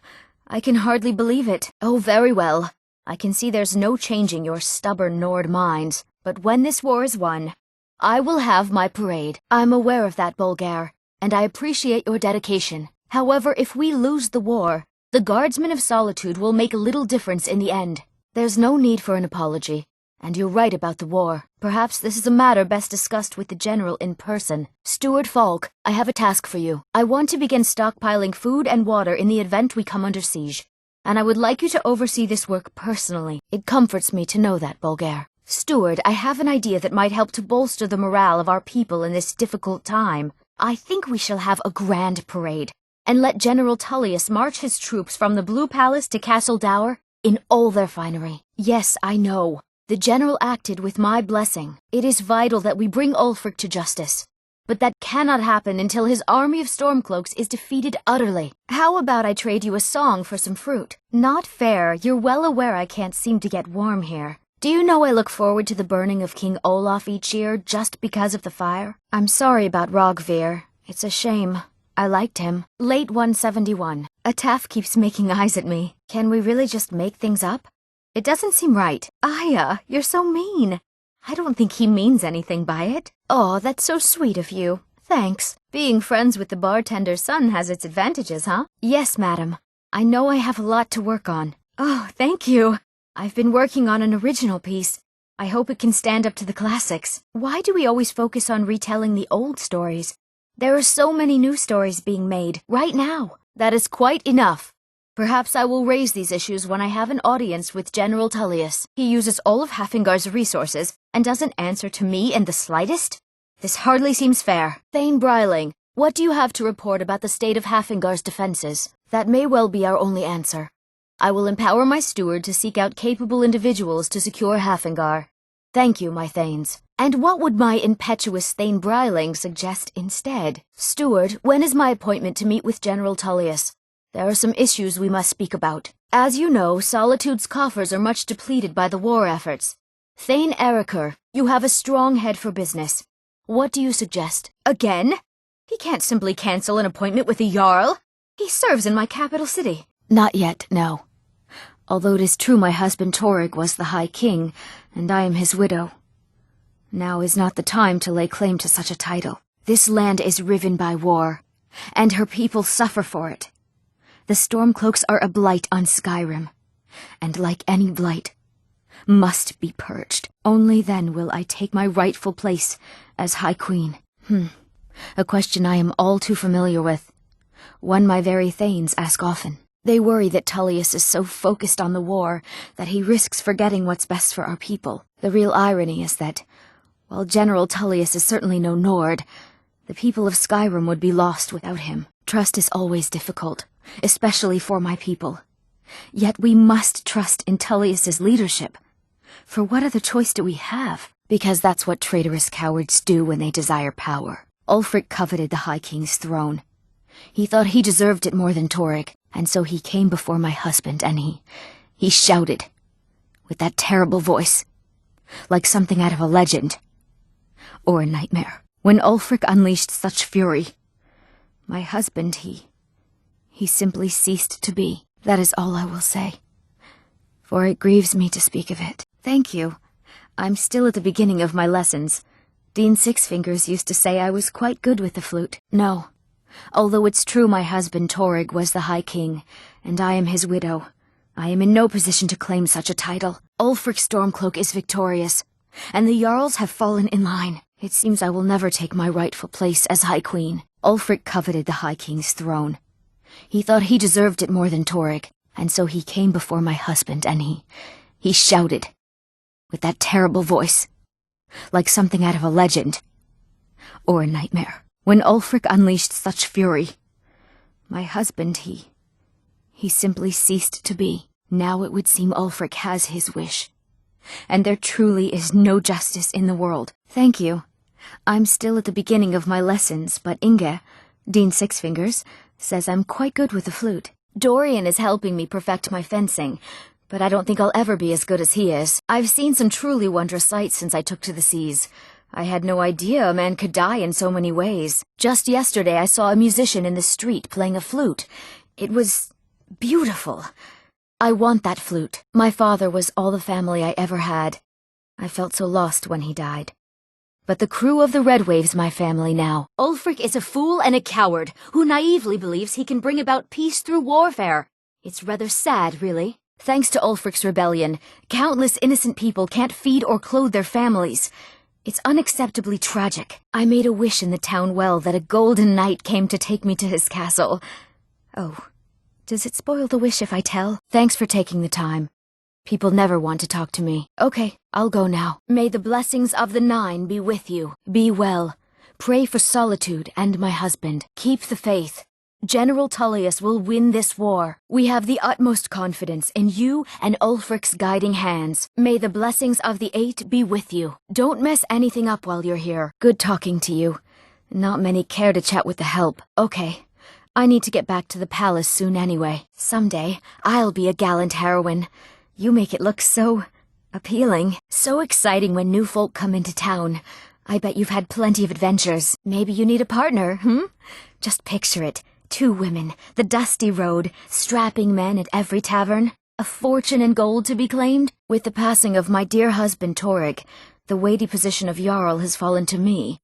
I can hardly believe it. Oh, very well. I can see there's no changing your stubborn Nord minds. But when this war is won, I will have my parade. I'm aware of that, Bulgar, and I appreciate your dedication. However, if we lose the war, the Guardsmen of Solitude will make little difference in the end. There's no need for an apology. And you're right about the war. Perhaps this is a matter best discussed with the General in person. Steward Falk, I have a task for you. I want to begin stockpiling food and water in the event we come under siege. And I would like you to oversee this work personally. It comforts me to know that, Bulgar. Steward, I have an idea that might help to bolster the morale of our people in this difficult time. I think we shall have a grand parade, and let General Tullius march his troops from the Blue Palace to Castle Dower in all their finery. Yes, I know. The General acted with my blessing. It is vital that we bring Ulfric to justice. But that cannot happen until his army of Stormcloaks is defeated utterly. How about I trade you a song for some fruit? Not fair. You're well aware I can't seem to get warm here. Do you know I look forward to the burning of King Olaf each year just because of the fire? I'm sorry about Rogvir. It's a shame. I liked him. Late 171. Ataf keeps making eyes at me. Can we really just make things up? It doesn't seem right. Aya, you're so mean. I don't think he means anything by it. Oh, that's so sweet of you. Thanks. Being friends with the bartender's son has its advantages, huh? Yes, madam. I know I have a lot to work on. Oh, thank you. I've been working on an original piece. I hope it can stand up to the classics. Why do we always focus on retelling the old stories? There are so many new stories being made right now. That is quite enough. Perhaps I will raise these issues when I have an audience with General Tullius. He uses all of Hafingar's resources and doesn't answer to me in the slightest? This hardly seems fair. Thane Bryling, what do you have to report about the state of Hafingar's defenses? That may well be our only answer. I will empower my steward to seek out capable individuals to secure Hafingar. Thank you, my Thanes. And what would my impetuous Thane Bryling suggest instead? Steward, when is my appointment to meet with General Tullius? There are some issues we must speak about. As you know, Solitude's coffers are much depleted by the war efforts. Thane Erikr, you have a strong head for business. What do you suggest? Again? He can't simply cancel an appointment with a Jarl. He serves in my capital city. Not yet, no. Although it is true my husband Torrig was the High King, and I am his widow. Now is not the time to lay claim to such a title. This land is riven by war, and her people suffer for it. The Stormcloaks are a blight on Skyrim, and like any blight, must be purged. Only then will I take my rightful place as High Queen. A question I am all too familiar with. One my very thanes ask often. They worry that Tullius is so focused on the war that he risks forgetting what's best for our people. The real irony is that, while General Tullius is certainly no Nord, the people of Skyrim would be lost without him. Trust is always difficult, especially for my people. Yet we must trust in Tullius's leadership. For what other choice do we have? Because that's what traitorous cowards do when they desire power. Ulfric coveted the High King's throne. He thought he deserved it more than Torrig, and so he came before my husband and he shouted, with that terrible voice, like something out of a legend, or a nightmare. When Ulfric unleashed such fury, my husband, he simply ceased to be. That is all I will say, for it grieves me to speak of it. Thank you. I'm still at the beginning of my lessons. Dean Sixfingers used to say I was quite good with the flute. No. Although it's true my husband Torrig was the High King, and I am his widow, I am in no position to claim such a title. Ulfric Stormcloak is victorious, and the Jarls have fallen in line. It seems I will never take my rightful place as High Queen. Ulfric coveted the High King's throne. He thought he deserved it more than Torrig, and so he came before my husband and he shouted, with that terrible voice, like something out of a legend, or a nightmare. When Ulfric unleashed such fury, my husband, he simply ceased to be. Now it would seem Ulfric has his wish, and there truly is no justice in the world. Thank you. I'm still at the beginning of my lessons, but Inge, Dean Sixfingers, says I'm quite good with the flute. Dorian is helping me perfect my fencing, but I don't think I'll ever be as good as he is. I've seen some truly wondrous sights since I took to the seas. I had no idea a man could die in so many ways. Just yesterday I saw a musician in the street playing a flute. It was beautiful. I want that flute. My father was all the family I ever had. I felt so lost when he died. But the crew of the Red Wave's my family now. Ulfric is a fool and a coward who naively believes he can bring about peace through warfare. It's rather sad, really. Thanks to Ulfric's rebellion, countless innocent people can't feed or clothe their families. It's unacceptably tragic. I made a wish in the town well that a golden knight came to take me to his castle. Oh, does it spoil the wish if I tell? Thanks for taking the time. People never want to talk to me. Okay, I'll go now. May the blessings of the Nine be with you. Be well. Pray for Solitude and my husband. Keep the faith. General Tullius will win this war. We have the utmost confidence in you and Ulfric's guiding hands. May the blessings of the Eight be with you. Don't mess anything up while you're here. Good talking to you. Not many care to chat with the help. Okay. I need to get back to the palace soon anyway. Someday, I'll be a gallant heroine. You make it look so appealing. So exciting when new folk come into town. I bet you've had plenty of adventures. Maybe you need a partner, Just picture it. 2 women, the dusty road, strapping men at every tavern, a fortune in gold to be claimed. With the passing of my dear husband Torrig, the weighty position of Jarl has fallen to me.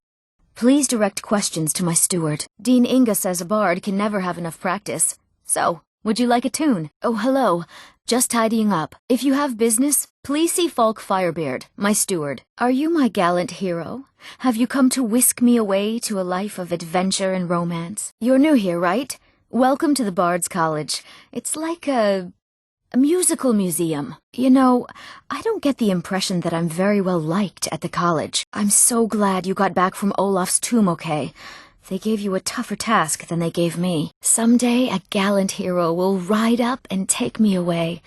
Please direct questions to my steward. Dean Inga says a bard can never have enough practice. So, would you like a tune? Oh, hello. Just tidying up. If you have business, please see Falk Firebeard, my steward. Are you my gallant hero? Have you come to whisk me away to a life of adventure and romance? You're new here, right? Welcome to the Bard's College. It's like a musical museum. You know, I don't get the impression that I'm very well liked at the college. I'm so glad you got back from Olaf's tomb okay. They gave you a tougher task than they gave me. Someday a gallant hero will ride up and take me away.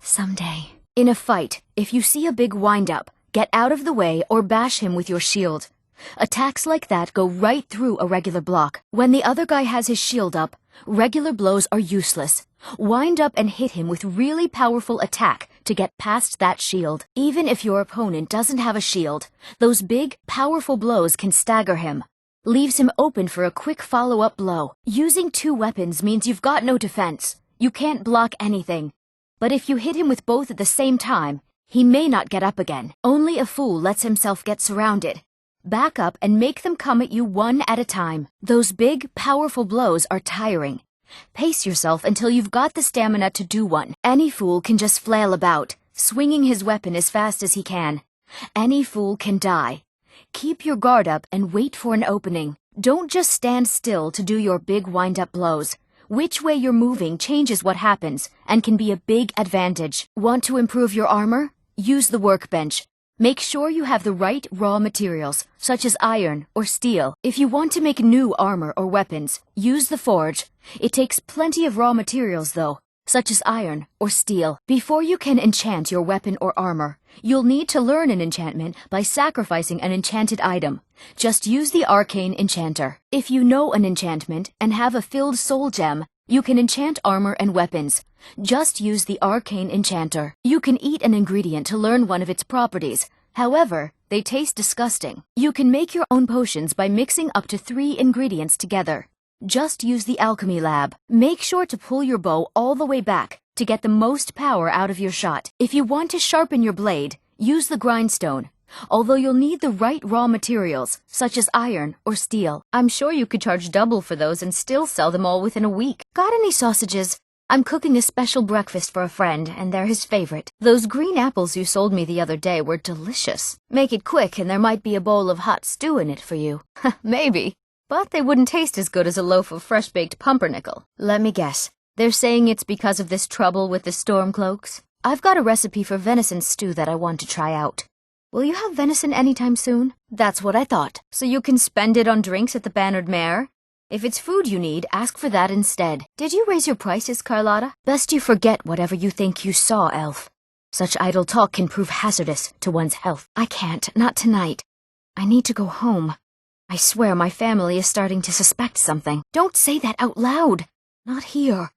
Someday. In a fight, if you see a big wind-up, get out of the way or bash him with your shield. Attacks like that go right through a regular block. When the other guy has his shield up, regular blows are useless. Wind up and hit him with really powerful attack to get past that shield. Even if your opponent doesn't have a shield, those big, powerful blows can stagger him. Leaves him open for a quick follow-up blow. Using 2 weapons means you've got no defense. You can't block anything. But if you hit him with both at the same time, he may not get up again. Only a fool lets himself get surrounded. Back up and make them come at you one at a time. Those big, powerful blows are tiring. Pace yourself until you've got the stamina to do one. Any fool can just flail about. swinging his weapon as fast as he can. Any fool can die. Keep your guard up and wait for an opening. Don't just stand still to do your big wind-up blows. Which way you're moving changes what happens and can be a big advantage. Want to improve your armor? Use the workbench. Make sure you have the right raw materials, such as iron or steel. If you want to make new armor or weapons, use the forge. It takes plenty of raw materials, though, such as iron or steel. Before you can enchant your weapon or armor, you'll need to learn an enchantment by sacrificing an enchanted item. Just use the arcane enchanter. If you know an enchantment and have a filled soul gem, you can enchant armor and weapons. Just use the arcane enchanter. You can eat an ingredient to learn one of its properties. However, they taste disgusting. You can make your own potions by mixing up to 3 ingredients together. Just use the alchemy lab. Make sure to pull your bow all the way back to get the most power out of your shot. If you want to sharpen your blade, use the grindstone. Although you'll need the right raw materials, such as iron or steel. I'm sure you could charge double for those and still sell them all within a week. Got any sausages? I'm cooking a special breakfast for a friend, and they're his favorite. Those green apples you sold me the other day were delicious. Make it quick, and there might be a bowl of hot stew in it for you. Maybe. But they wouldn't taste as good as a loaf of fresh-baked pumpernickel. Let me guess. They're saying it's because of this trouble with the storm cloaks? I've got a recipe for venison stew that I want to try out. Will you have venison anytime soon? That's what I thought. So you can spend it on drinks at the Bannered Mare? If it's food you need, ask for that instead. Did you raise your prices, Carlotta? Best you forget whatever you think you saw, Elf. Such idle talk can prove hazardous to one's health. I can't, not tonight. I need to go home. I swear my family is starting to suspect something. Don't say that out loud. Not here.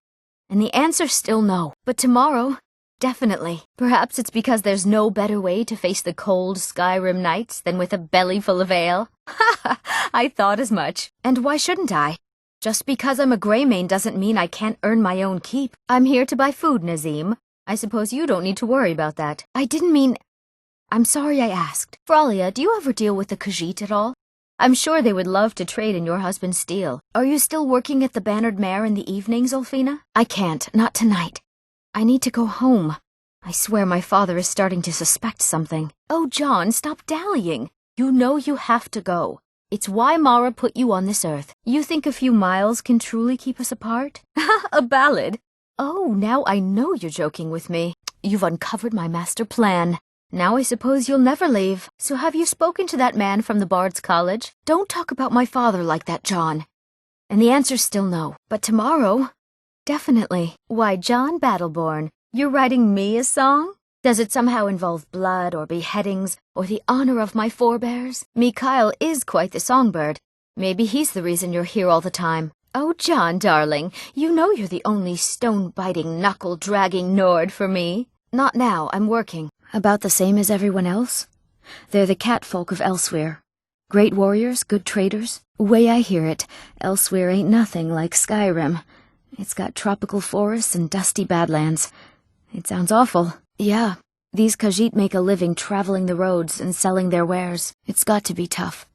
And the answer's still no. But tomorrow, definitely. Perhaps it's because there's no better way to face the cold Skyrim nights than with a belly full of ale. Ha ha! I thought as much. And why shouldn't I? Just because I'm a Greymane doesn't mean I can't earn my own keep. I'm here to buy food, Nazim. I suppose you don't need to worry about that. I didn't mean... I'm sorry I asked. Fralia, do you ever deal with the Khajiit at all? I'm sure they would love to trade in your husband's steel. Are you still working at the Bannered Mare in the evenings, Ulfina? I can't, not tonight. I need to go home. I swear my father is starting to suspect something. Oh, John, stop dallying. You know you have to go. It's why Mara put you on this earth. You think a few miles can truly keep us apart? A ballad? Oh, now I know you're joking with me. You've uncovered my master plan. Now I suppose you'll never leave. So have you spoken to that man from the Bard's College? Don't talk about my father like that, John. And the answer's still no. But tomorrow, definitely. Why, John Battleborn, you're writing me a song? Does it somehow involve blood or beheadings or the honor of my forebears? Mikhail is quite the songbird. Maybe he's the reason you're here all the time. Oh, John, darling, you know you're the only stone-biting, knuckle-dragging Nord for me. Not now, I'm working. About the same as everyone else? They're the catfolk of Elsewhere. Great warriors, good traders. Way I hear it, Elsewhere ain't nothing like Skyrim. It's got tropical forests and dusty badlands. It sounds awful. Yeah, these Khajiit make a living traveling the roads and selling their wares. It's got to be tough.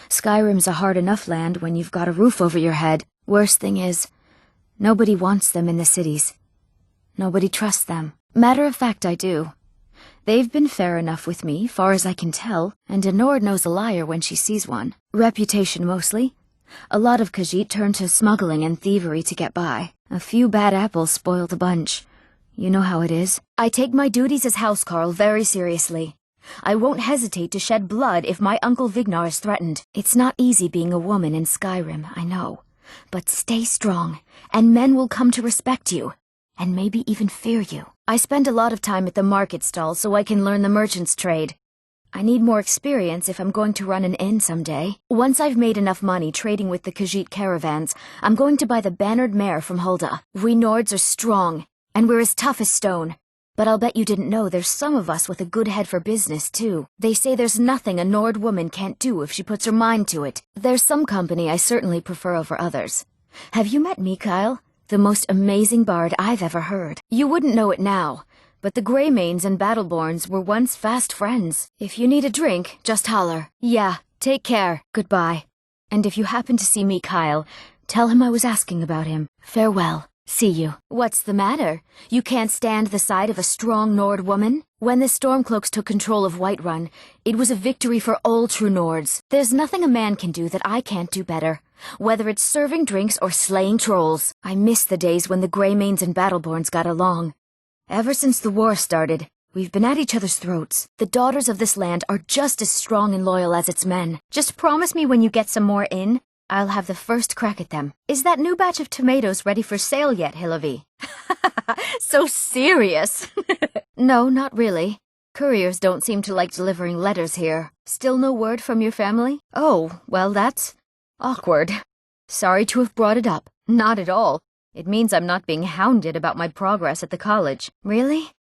Skyrim's a hard enough land when you've got a roof over your head. Worst thing is, nobody wants them in the cities. Nobody trusts them. Matter of fact, I do. They've been fair enough with me, far as I can tell, and a Nord knows a liar when she sees one. Reputation, mostly. A lot of Khajiit turn to smuggling and thievery to get by. A few bad apples spoil the bunch. You know how it is. I take my duties as housecarl very seriously. I won't hesitate to shed blood if my Uncle Vignar is threatened. It's not easy being a woman in Skyrim, I know. But stay strong, and men will come to respect you. And maybe even fear you. I spend a lot of time at the market stall so I can learn the merchant's trade. I need more experience if I'm going to run an inn someday. Once I've made enough money trading with the Khajiit caravans, I'm going to buy the Bannered Mare from Hulda. We Nords are strong, and we're as tough as stone. But I'll bet you didn't know there's some of us with a good head for business, too. They say there's nothing a Nord woman can't do if she puts her mind to it. There's some company I certainly prefer over others. Have you met Mikhail? The most amazing bard I've ever heard. You wouldn't know it now, but the Greymanes and Battleborns were once fast friends. If you need a drink, just holler. Yeah, take care. Goodbye. And if you happen to see Mikhail, tell him I was asking about him. Farewell. See you. What's the matter? You can't stand the sight of a strong Nord woman? When the Stormcloaks took control of Whiterun, it was a victory for all true Nords. There's nothing a man can do that I can't do better, whether it's serving drinks or slaying trolls. I miss the days when the Greymanes and Battleborns got along. Ever since the war started, we've been at each other's throats. The daughters of this land are just as strong and loyal as its men. Just promise me when you get some more in, I'll have the first crack at them. Is that new batch of tomatoes ready for sale yet, Hillary? So serious. No, not really. Couriers don't seem to like delivering letters here. Still no word from your family? Oh, well, that's awkward. Sorry to have brought it up. Not at all. It means I'm not being hounded about my progress at the college. Really?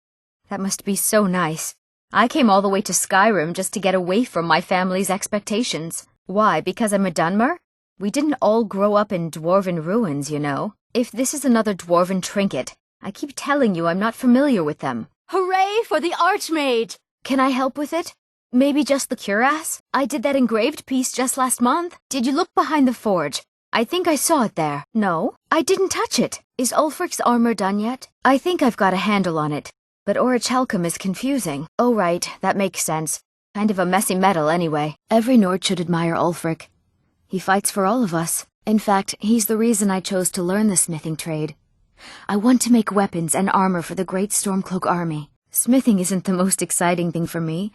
That must be so nice. I came all the way to Skyrim just to get away from my family's expectations. Why, because I'm a Dunmer? We didn't all grow up in dwarven ruins, you know. If this is another dwarven trinket, I keep telling you I'm not familiar with them. Hooray for the Archmage! Can I help with it? Maybe just the cuirass? I did that engraved piece just last month. Did you look behind the forge? I think I saw it there. No, I didn't touch it. Is Ulfric's armor done yet? I think I've got a handle on it. But Orichalcum is confusing. Oh right, that makes sense. Kind of a messy metal anyway. Every Nord should admire Ulfric. He fights for all of us. In fact, he's the reason I chose to learn the smithing trade. I want to make weapons and armor for the great Stormcloak army. Smithing isn't the most exciting thing for me,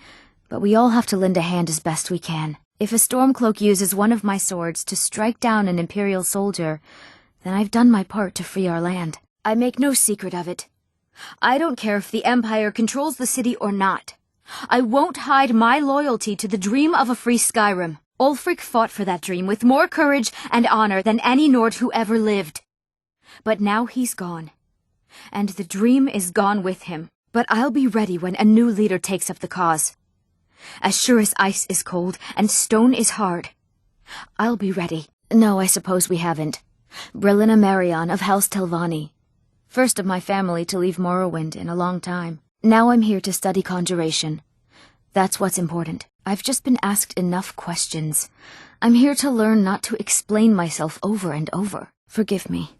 but we all have to lend a hand as best we can. If a Stormcloak uses one of my swords to strike down an Imperial soldier, then I've done my part to free our land. I make no secret of it. I don't care if the Empire controls the city or not. I won't hide my loyalty to the dream of a free Skyrim. Ulfric fought for that dream with more courage and honor than any Nord who ever lived. But now he's gone. And the dream is gone with him. But I'll be ready when a new leader takes up the cause. As sure as ice is cold and stone is hard. I'll be ready. No, I suppose we haven't. Brillina Marion of House Telvanni. First of my family to leave Morrowind in a long time. Now I'm here to study conjuration. That's what's important. I've just been asked enough questions. I'm here to learn not to explain myself over and over. Forgive me.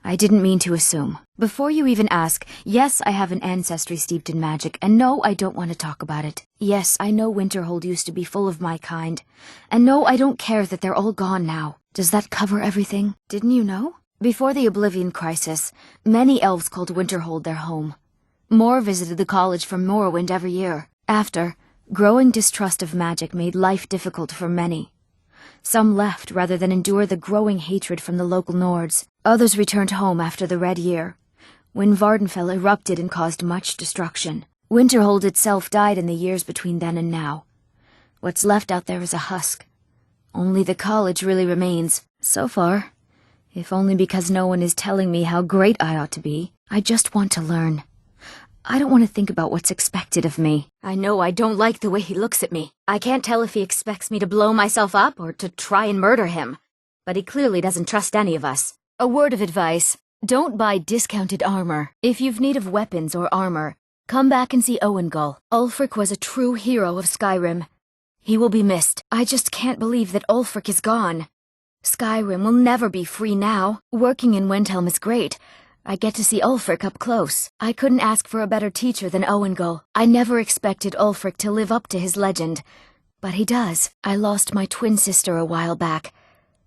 I didn't mean to assume. Before you even ask, yes, I have an ancestry steeped in magic, and no, I don't want to talk about it. Yes, I know Winterhold used to be full of my kind. And no, I don't care that they're all gone now. Does that cover everything? Didn't you know? Before the Oblivion Crisis, many elves called Winterhold their home. More visited the college from Morrowind every year. After, growing distrust of magic made life difficult for many. Some left rather than endure the growing hatred from the local Nords. Others returned home after the Red Year, when Vardenfell erupted and caused much destruction. Winterhold itself died in the years between then and now. What's left out there is a husk. Only the college really remains, so far. If only because no one is telling me how great I ought to be. I just want to learn. I don't want to think about what's expected of me. I know I don't like the way he looks at me. I can't tell if he expects me to blow myself up or to try and murder him. But he clearly doesn't trust any of us. A word of advice. Don't buy discounted armor. If you've need of weapons or armor, come back and see Owengull. Ulfric was a true hero of Skyrim. He will be missed. I just can't believe that Ulfric is gone. Skyrim will never be free now. Working in Windhelm is great. I get to see Ulfric up close. I couldn't ask for a better teacher than Owengull. I never expected Ulfric to live up to his legend. But he does. I lost my twin sister a while back.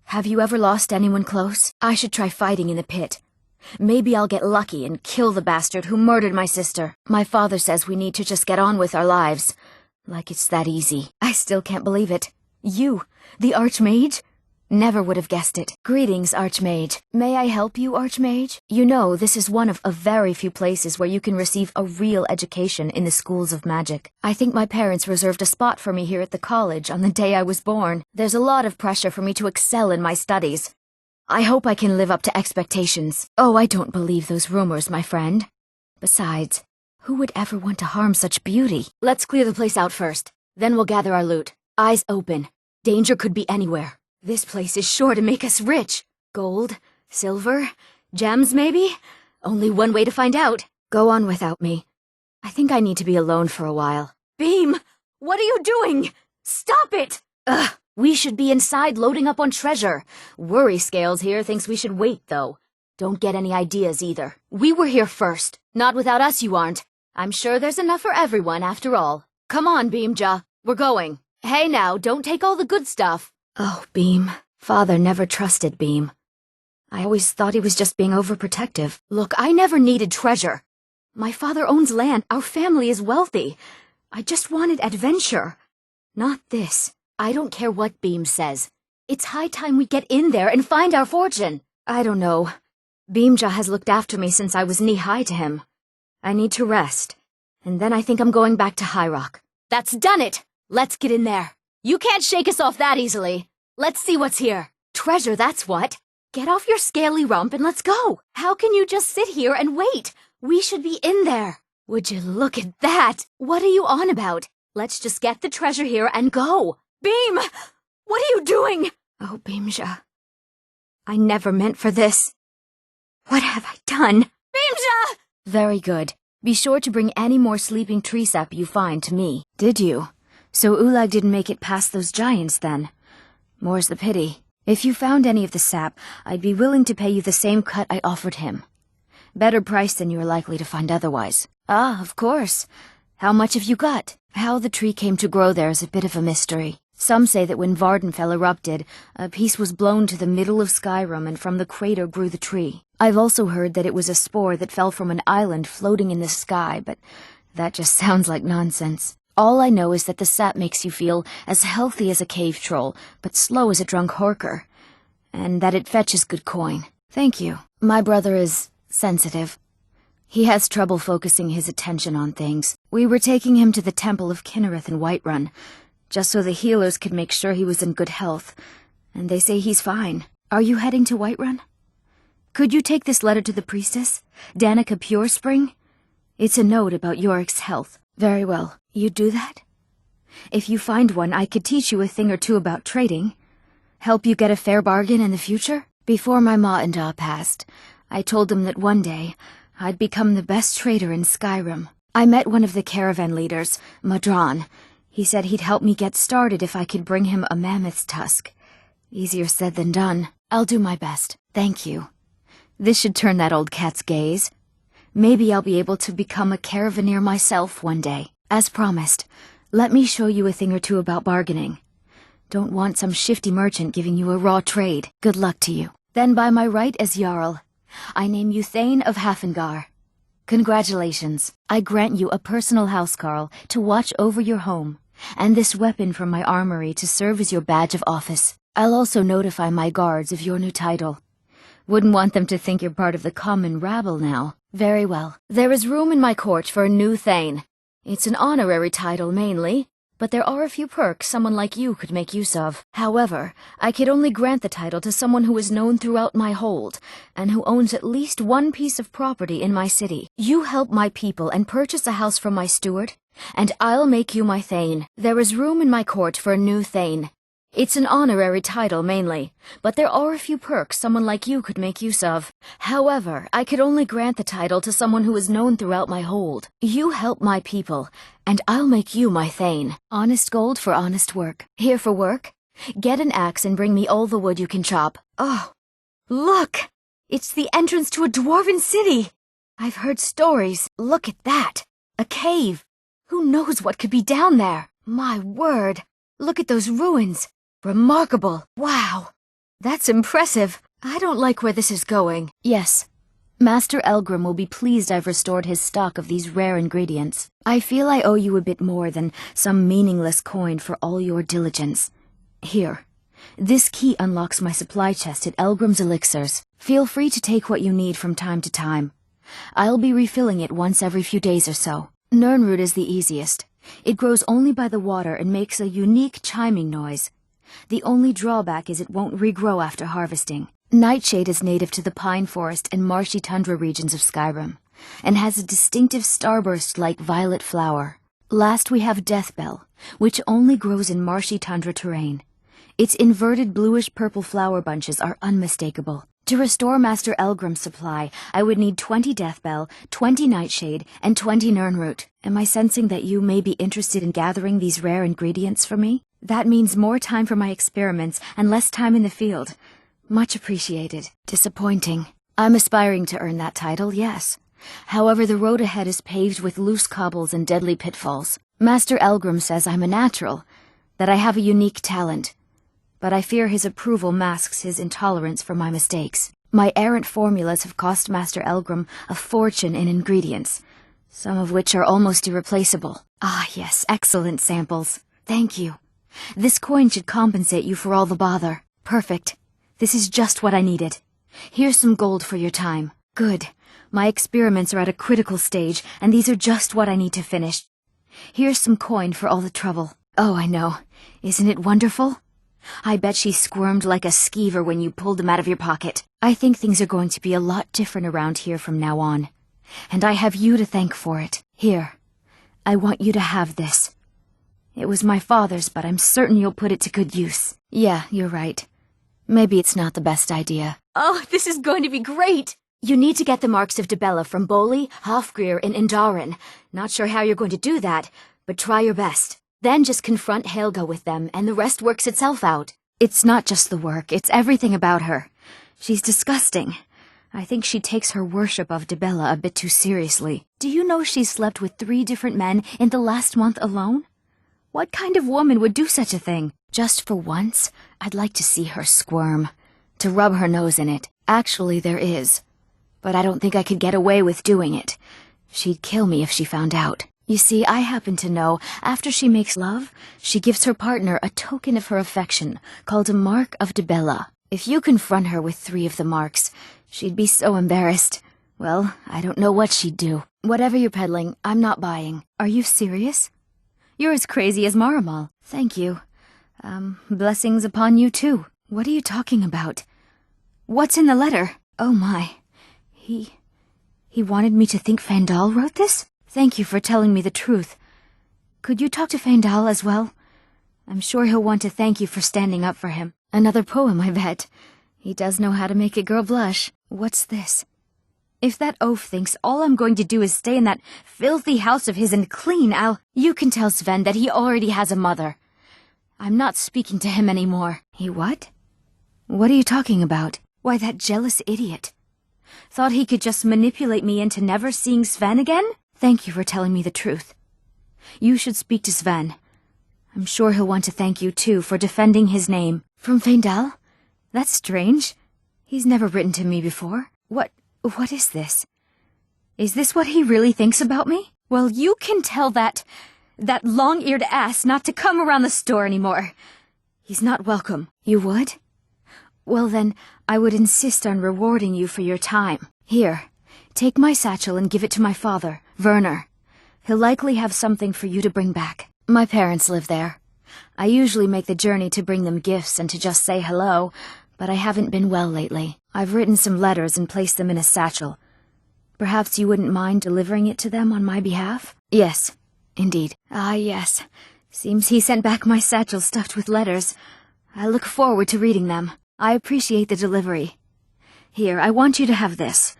Have you ever lost anyone close? I should try fighting in the pit. Maybe I'll get lucky and kill the bastard who murdered my sister. My father says we need to just get on with our lives. Like it's that easy. I still can't believe it. You, the Archmage? Never would have guessed it. Greetings, Archmage. May I help you, Archmage? You know, this is one of a very few places where you can receive a real education in the schools of magic. I think my parents reserved a spot for me here at the college on the day I was born. There's a lot of pressure for me to excel in my studies. I hope I can live up to expectations. Oh, I don't believe those rumors, my friend. Besides, who would ever want to harm such beauty? Let's clear the place out first. Then we'll gather our loot. Eyes open. Danger could be anywhere. This place is sure to make us rich. Gold, silver, gems maybe? Only one way to find out. Go on without me. I think I need to be alone for a while. Beam! What are you doing? Stop it! Ugh, we should be inside loading up on treasure. Worry Scales here thinks we should wait, though. Don't get any ideas either. We were here first. Not without us you aren't. I'm sure there's enough for everyone after all. Come on, Beamja. We're going. Hey now, don't take all the good stuff. Oh, Beam. Father never trusted Beam. I always thought he was just being overprotective. Look, I never needed treasure. My father owns land. Our family is wealthy. I just wanted adventure. Not this. I don't care what Beam says. It's high time we get in there and find our fortune. I don't know. Beamja has looked after me since I was knee-high to him. I need to rest, and then I think I'm going back to High Rock. That's done it! Let's get in there. You can't shake us off that easily. Let's see what's here. Treasure, that's what. Get off your scaly rump and let's go. How can you just sit here and wait? We should be in there. Would you look at that? What are you on about? Let's just get the treasure here and go. Beam! What are you doing? Oh, Beamja. I never meant for this. What have I done? Beamja! Very good. Be sure to bring any more sleeping tree sap you find to me. Did you? So Ulag didn't make it past those giants then. More's the pity. If you found any of the sap, I'd be willing to pay you the same cut I offered him. Better price than you're likely to find otherwise. Ah, of course. How much have you got? How the tree came to grow there is a bit of a mystery. Some say that when Vardenfell erupted, a piece was blown to the middle of Skyrim and from the crater grew the tree. I've also heard that it was a spore that fell from an island floating in the sky, but that just sounds like nonsense. All I know is that the sap makes you feel as healthy as a cave troll, but slow as a drunk horker, and that it fetches good coin. Thank you. My brother is sensitive. He has trouble focusing his attention on things. We were taking him to the Temple of Kinnereth in Whiterun, just so the healers could make sure he was in good health, and they say he's fine. Are you heading to Whiterun? Could you take this letter to the priestess, Danica Purespring? It's a note about Yorick's health. Very well. You'd do that? If you find one, I could teach you a thing or two about trading. Help you get a fair bargain in the future? Before my ma and Da passed, I told them that one day I'd become the best trader in Skyrim. I met one of the caravan leaders, Madron. He said he'd help me get started if I could bring him a mammoth's tusk. Easier said than done. I'll do my best. Thank you. This should turn that old cat's gaze. Maybe I'll be able to become a caravaneer myself one day. As promised, let me show you a thing or two about bargaining. Don't want some shifty merchant giving you a raw trade. Good luck to you. Then by my right as Jarl, I name you Thane of Hafengar. Congratulations. I grant you a personal housecarl to watch over your home, and this weapon from my armory to serve as your badge of office. I'll also notify my guards of your new title. Wouldn't want them to think you're part of the common rabble now. Very well. There is room in my court for a new Thane. It's an honorary title mainly, but there are a few perks someone like you could make use of. However, I could only grant the title to someone who is known throughout my hold, and who owns at least one piece of property in my city. You help my people and purchase a house from my steward, and I'll make you my Thane. There is room in my court for a new Thane. It's an honorary title mainly, but there are a few perks someone like you could make use of. However, I could only grant the title to someone who is known throughout my hold. You help my people, and I'll make you my Thane. Honest gold for honest work. Here for work? Get an axe and bring me all the wood you can chop. Oh, look! It's the entrance to a dwarven city! I've heard stories. Look at that! A cave! Who knows what could be down there? My word! Look at those ruins! Remarkable! Wow! That's impressive. I don't like where this is going. Yes. Master Elgrim will be pleased I've restored his stock of these rare ingredients. I feel I owe you a bit more than some meaningless coin for all your diligence. Here. This key unlocks my supply chest at Elgrim's Elixirs. Feel free to take what you need from time to time. I'll be refilling it once every few days or so. Nirnroot is the easiest. It grows only by the water and makes a unique chiming noise. The only drawback is it won't regrow after harvesting. Nightshade is native to the pine forest and marshy tundra regions of Skyrim, and has a distinctive starburst-like violet flower. Last we have Deathbell, which only grows in marshy tundra terrain. Its inverted bluish-purple flower bunches are unmistakable. To restore Master Elgrim's supply, I would need 20 Deathbell, 20 Nightshade, and 20 Nirnroot. Am I sensing that you may be interested in gathering these rare ingredients for me? That means more time for my experiments and less time in the field. Much appreciated. Disappointing. I'm aspiring to earn that title, yes. However, the road ahead is paved with loose cobbles and deadly pitfalls. Master Elgrim says I'm a natural, that I have a unique talent, but I fear his approval masks his intolerance for my mistakes. My errant formulas have cost Master Elgrim a fortune in ingredients, some of which are almost irreplaceable. Ah, yes, excellent samples. Thank you. This coin should compensate you for all the bother. Perfect. This is just what I needed. Here's some gold for your time. Good. My experiments are at a critical stage, and these are just what I need to finish. Here's some coin for all the trouble. Oh, I know. Isn't it wonderful? I bet she squirmed like a skeever when you pulled them out of your pocket. I think things are going to be a lot different around here from now on. And I have you to thank for it. Here. I want you to have this. It was my father's, but I'm certain you'll put it to good use. Yeah, you're right. Maybe it's not the best idea. Oh, this is going to be great! You need to get the marks of Dibella from Boli, Hofgrir, and Indaren. Not sure how you're going to do that, but try your best. Then just confront Helga with them, and the rest works itself out. It's not just the work, it's everything about her. She's disgusting. I think she takes her worship of Dibella a bit too seriously. Do you know she's slept with 3 different men in the last month alone? What kind of woman would do such a thing? Just for once, I'd like to see her squirm. To rub her nose in it. Actually, there is. But I don't think I could get away with doing it. She'd kill me if she found out. You see, I happen to know, after she makes love, she gives her partner a token of her affection, called a mark of Dibella. If you confront her with 3 of the marks, she'd be so embarrassed. Well, I don't know what she'd do. Whatever you're peddling, I'm not buying. Are you serious? You're as crazy as Marimal. Thank you. Blessings upon you too. What are you talking about? What's in the letter? Oh my. He wanted me to think Fandal wrote this? Thank you for telling me the truth. Could you talk to Fandal as well? I'm sure he'll want to thank you for standing up for him. Another poem, I bet. He does know how to make a girl blush. What's this? If that oaf thinks all I'm going to do is stay in that filthy house of his and clean, You can tell Sven that he already has a mother. I'm not speaking to him anymore. He what? What are you talking about? Why, that jealous idiot. Thought he could just manipulate me into never seeing Sven again? Thank you for telling me the truth. You should speak to Sven. I'm sure he'll want to thank you, too, for defending his name. From Feindal? That's strange. He's never written to me before. What is this? Is this what he really thinks about me? Well, you can tell that long-eared ass not to come around the store anymore. He's not welcome. You would? Well then, I would insist on rewarding you for your time. Here, take my satchel and give it to my father, Werner. He'll likely have something for you to bring back. My parents live there. I usually make the journey to bring them gifts and to just say hello, but I haven't been well lately. I've written some letters and placed them in a satchel. Perhaps you wouldn't mind delivering it to them on my behalf? Yes, indeed. Ah, yes. Seems he sent back my satchel stuffed with letters. I look forward to reading them. I appreciate the delivery. Here, I want you to have this.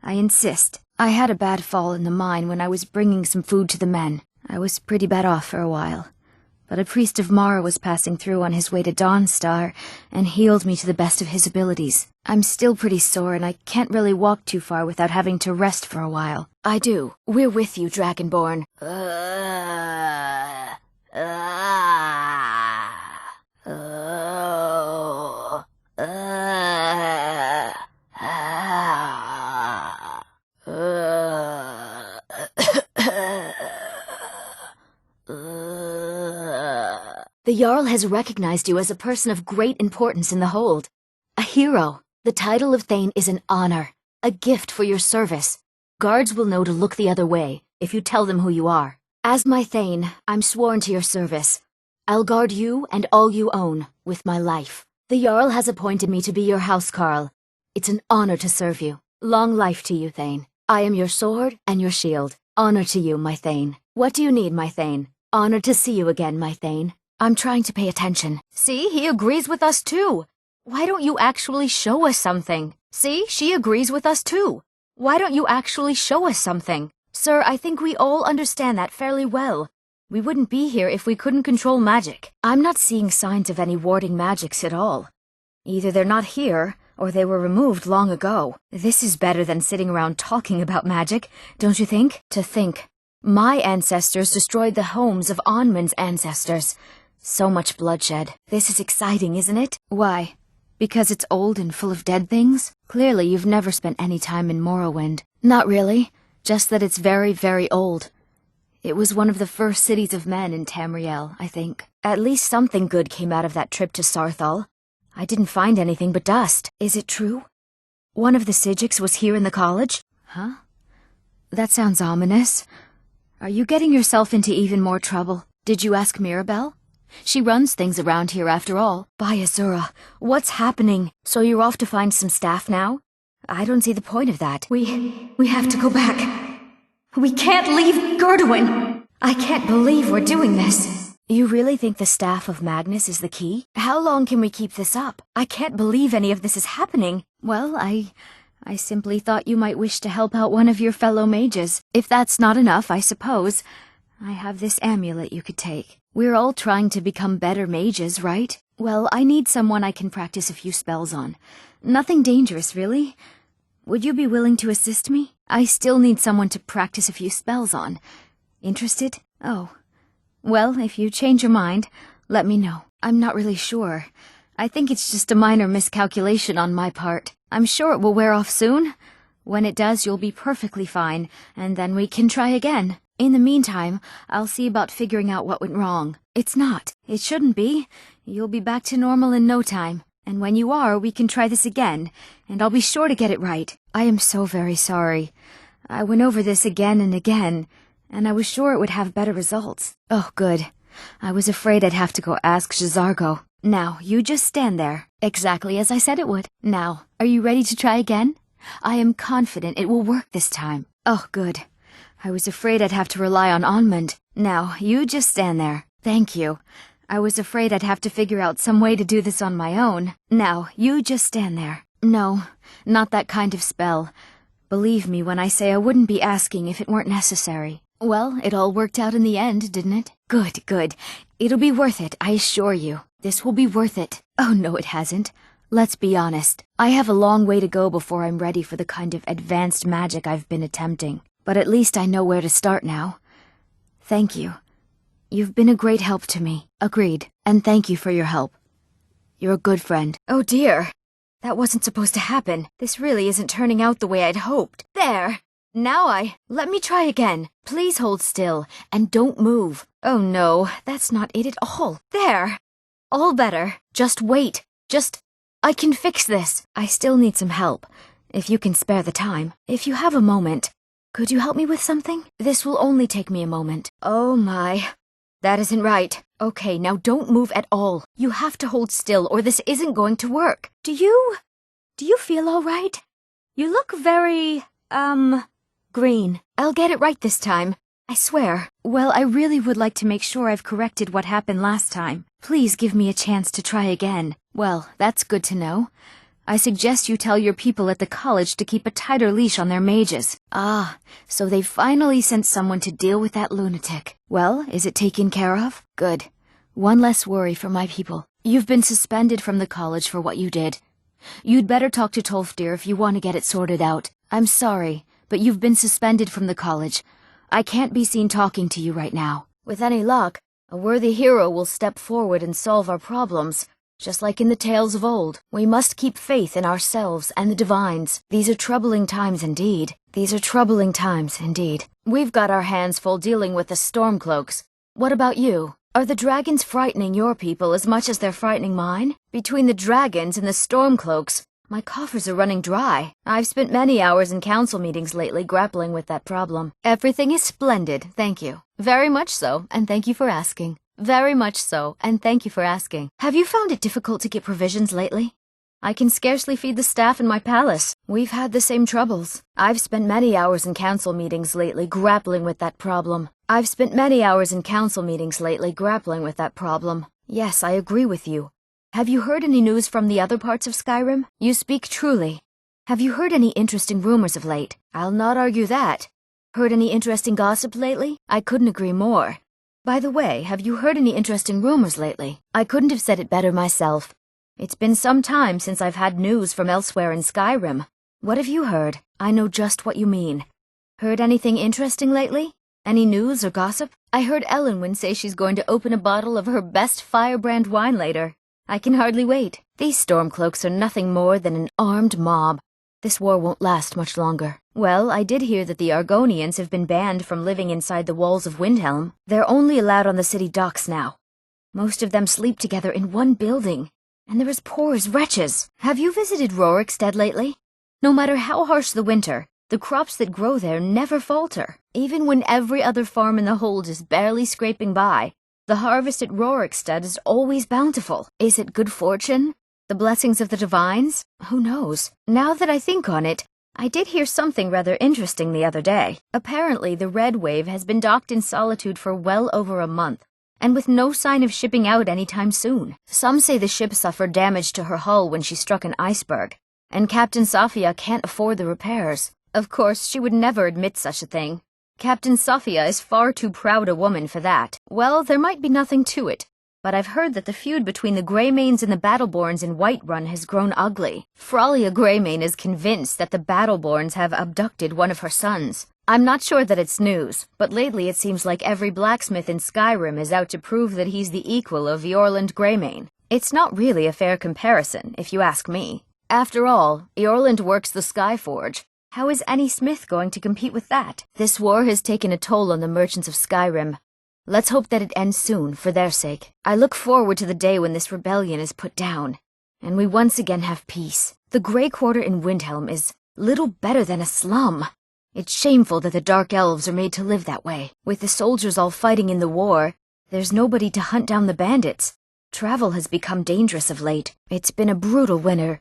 I insist. I had a bad fall in the mine when I was bringing some food to the men. I was pretty bad off for a while. But a priest of Mara was passing through on his way to Dawnstar and healed me to the best of his abilities. I'm still pretty sore and I can't really walk too far without having to rest for a while. I do. We're with you, Dragonborn. The Jarl has recognized you as a person of great importance in the hold. A hero. The title of Thane is an honor, a gift for your service. Guards will know to look the other way if you tell them who you are. As my Thane, I'm sworn to your service. I'll guard you and all you own with my life. The Jarl has appointed me to be your housecarl. It's an honor to serve you. Long life to you, Thane. I am your sword and your shield. Honor to you, my Thane. What do you need, my Thane? Honor to see you again, my Thane. I'm trying to pay attention. See, he agrees with us too. Why don't you actually show us something? See, she agrees with us too. Why don't you actually show us something? Sir, I think we all understand that fairly well. We wouldn't be here if we couldn't control magic. I'm not seeing signs of any warding magics at all. Either they're not here, or they were removed long ago. This is better than sitting around talking about magic, don't you think? To think, my ancestors destroyed the homes of Onmund's ancestors. So much bloodshed. This is exciting, isn't it? Why? Because it's old and full of dead things? Clearly you've never spent any time in Morrowind. Not really, just that it's very, very old. It was one of the first cities of men in Tamriel, I think. At least something good came out of that trip to Sarthal. I didn't find anything but dust. Is it true? One of the Psijics was here in the college? Huh? That sounds ominous. Are you getting yourself into even more trouble? Did you ask Mirabelle? She runs things around here after all. By Azura, what's happening? So you're off to find some staff now? I don't see the point of that. We have to go back. We can't leave Gerduin! I can't believe we're doing this. You really think the staff of Magnus is the key? How long can we keep this up? I can't believe any of this is happening. Well, I simply thought you might wish to help out one of your fellow mages. If that's not enough, I suppose I have this amulet you could take. We're all trying to become better mages, right? Well, I need someone I can practice a few spells on. Nothing dangerous, really. Would you be willing to assist me? I still need someone to practice a few spells on. Interested? Oh. Well, if you change your mind, let me know. I'm not really sure. I think it's just a minor miscalculation on my part. I'm sure it will wear off soon. When it does, you'll be perfectly fine, and then we can try again. In the meantime, I'll see about figuring out what went wrong. It's not. It shouldn't be. You'll be back to normal in no time. And when you are, we can try this again, and I'll be sure to get it right. I am so very sorry. I went over this again and again, and I was sure it would have better results. Oh, good. I was afraid I'd have to go ask J'zargo. Now, you just stand there, exactly as I said it would. Now, are you ready to try again? I am confident it will work this time. Oh, good. I was afraid I'd have to rely on Onmund. Now, you just stand there. Thank you. I was afraid I'd have to figure out some way to do this on my own. Now, you just stand there. No, not that kind of spell. Believe me when I say I wouldn't be asking if it weren't necessary. Well, it all worked out in the end, didn't it? Good, good. It'll be worth it, I assure you. This will be worth it. Oh, no, it hasn't. Let's be honest. I have a long way to go before I'm ready for the kind of advanced magic I've been attempting. But at least I know where to start now. Thank you. You've been a great help to me. Agreed. And thank you for your help. You're a good friend. Oh dear. That wasn't supposed to happen. This really isn't turning out the way I'd hoped. There. Now let me try again. Please hold still, and don't move. Oh no, that's not it at all. There. All better. Just wait. I can fix this. I still need some help, if you can spare the time. If you have a moment, could you help me with something? This will only take me a moment. Oh my. That isn't right. Okay, now don't move at all. You have to hold still or this isn't going to work. Do you feel all right? You look very, green. I'll get it right this time. I swear. Well, I really would like to make sure I've corrected what happened last time. Please give me a chance to try again. Well, that's good to know. I suggest you tell your people at the college to keep a tighter leash on their mages. Ah, so they've finally sent someone to deal with that lunatic. Well, is it taken care of? Good. One less worry for my people. You've been suspended from the college for what you did. You'd better talk to Tolfdir if you want to get it sorted out. I'm sorry, but you've been suspended from the college. I can't be seen talking to you right now. With any luck, a worthy hero will step forward and solve our problems. Just like in the tales of old, we must keep faith in ourselves and the divines. These are troubling times indeed. We've got our hands full dealing with the Stormcloaks. What about you? Are the dragons frightening your people as much as they're frightening mine? Between the dragons and the Stormcloaks, my coffers are running dry. I've spent many hours in council meetings lately grappling with that problem. Everything is splendid, thank you. Very much so, and thank you for asking. Very much so, and thank you for asking. Have you found it difficult to get provisions lately? I can scarcely feed the staff in my palace. We've had the same troubles. I've spent many hours in council meetings lately grappling with that problem. Yes, I agree with you. Have you heard any news from the other parts of Skyrim? You speak truly. Have you heard any interesting rumors of late? I'll not argue that. Heard any interesting gossip lately? I couldn't agree more. By the way, have you heard any interesting rumors lately? I couldn't have said it better myself. It's been some time since I've had news from elsewhere in Skyrim. What have you heard? I know just what you mean. Heard anything interesting lately? Any news or gossip? I heard Elenwen say she's going to open a bottle of her best firebrand wine later. I can hardly wait. These Stormcloaks are nothing more than an armed mob. This war won't last much longer. Well, I did hear that the Argonians have been banned from living inside the walls of Windhelm. They're only allowed on the city docks now. Most of them sleep together in one building, and they're as poor as wretches. Have you visited Rorikstead lately? No matter how harsh the winter, the crops that grow there never falter. Even when every other farm in the hold is barely scraping by, the harvest at Rorikstead is always bountiful. Is it good fortune? The blessings of the divines? Who knows? Now that I think on it, I did hear something rather interesting the other day. Apparently, the Red Wave has been docked in Solitude for well over a month, and with no sign of shipping out anytime soon. Some say the ship suffered damage to her hull when she struck an iceberg, and Captain Safia can't afford the repairs. Of course, she would never admit such a thing. Captain Safia is far too proud a woman for that. Well, there might be nothing to it, but I've heard that the feud between the Greymanes and the Battleborns in Whiterun has grown ugly. Fralia Greymane is convinced that the Battleborns have abducted one of her sons. I'm not sure that it's news, but lately it seems like every blacksmith in Skyrim is out to prove that he's the equal of Eorland Greymane. It's not really a fair comparison, if you ask me. After all, Eorland works the Skyforge. How is any smith going to compete with that? This war has taken a toll on the merchants of Skyrim. Let's hope that it ends soon, for their sake. I look forward to the day when this rebellion is put down, and we once again have peace. The Grey Quarter in Windhelm is little better than a slum. It's shameful that the Dark Elves are made to live that way. With the soldiers all fighting in the war, there's nobody to hunt down the bandits. Travel has become dangerous of late. It's been a brutal winter.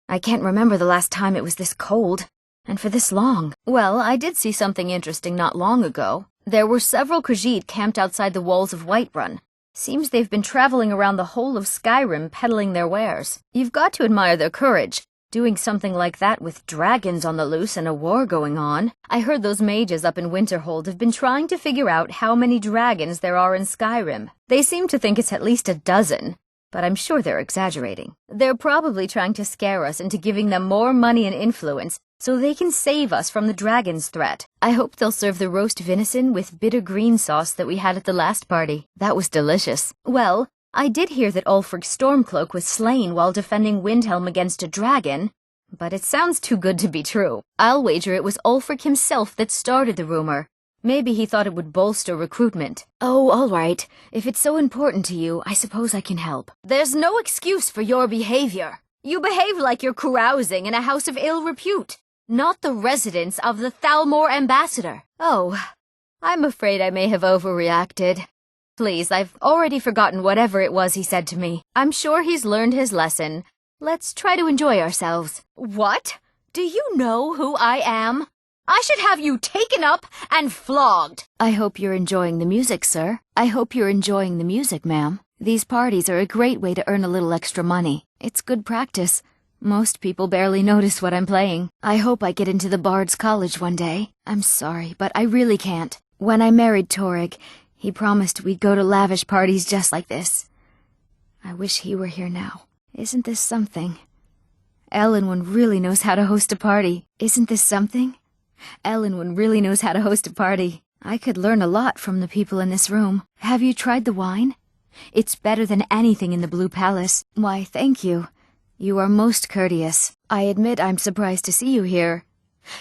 I can't remember the last time it was this cold. And for this long. Well, I did see something interesting not long ago. There were several Khajiit camped outside the walls of Whiterun. Seems they've been traveling around the whole of Skyrim peddling their wares. You've got to admire their courage, doing something like that with dragons on the loose and a war going on. I heard those mages up in Winterhold have been trying to figure out how many dragons there are in Skyrim. They seem to think it's at least a dozen. But I'm sure they're exaggerating. They're probably trying to scare us into giving them more money and influence so they can save us from the dragon's threat. I hope they'll serve the roast venison with bitter green sauce that we had at the last party. That was delicious. Well, I did hear that Ulfric Stormcloak was slain while defending Windhelm against a dragon, but it sounds too good to be true. I'll wager it was Ulfric himself that started the rumor. Maybe he thought it would bolster recruitment. Oh, all right. If it's so important to you, I suppose I can help. There's no excuse for your behavior. You behave like you're carousing in a house of ill repute, not the residence of the Thalmor ambassador. Oh, I'm afraid I may have overreacted. Please, I've already forgotten whatever it was he said to me. I'm sure he's learned his lesson. Let's try to enjoy ourselves. What? Do you know who I am? I should have you taken up and flogged. I hope you're enjoying the music, sir. I hope you're enjoying the music, ma'am. These parties are a great way to earn a little extra money. It's good practice. Most people barely notice what I'm playing. I hope I get into the Bard's College one day. I'm sorry, but I really can't. When I married Torrig, he promised we'd go to lavish parties just like this. I wish he were here now. Isn't this something? Elenwen really knows how to host a party. Isn't this something? Elenwen really knows how to host a party. I could learn a lot from the people in this room. Have you tried the wine? It's better than anything in the Blue Palace. Why, thank you. You are most courteous. I admit I'm surprised to see you here.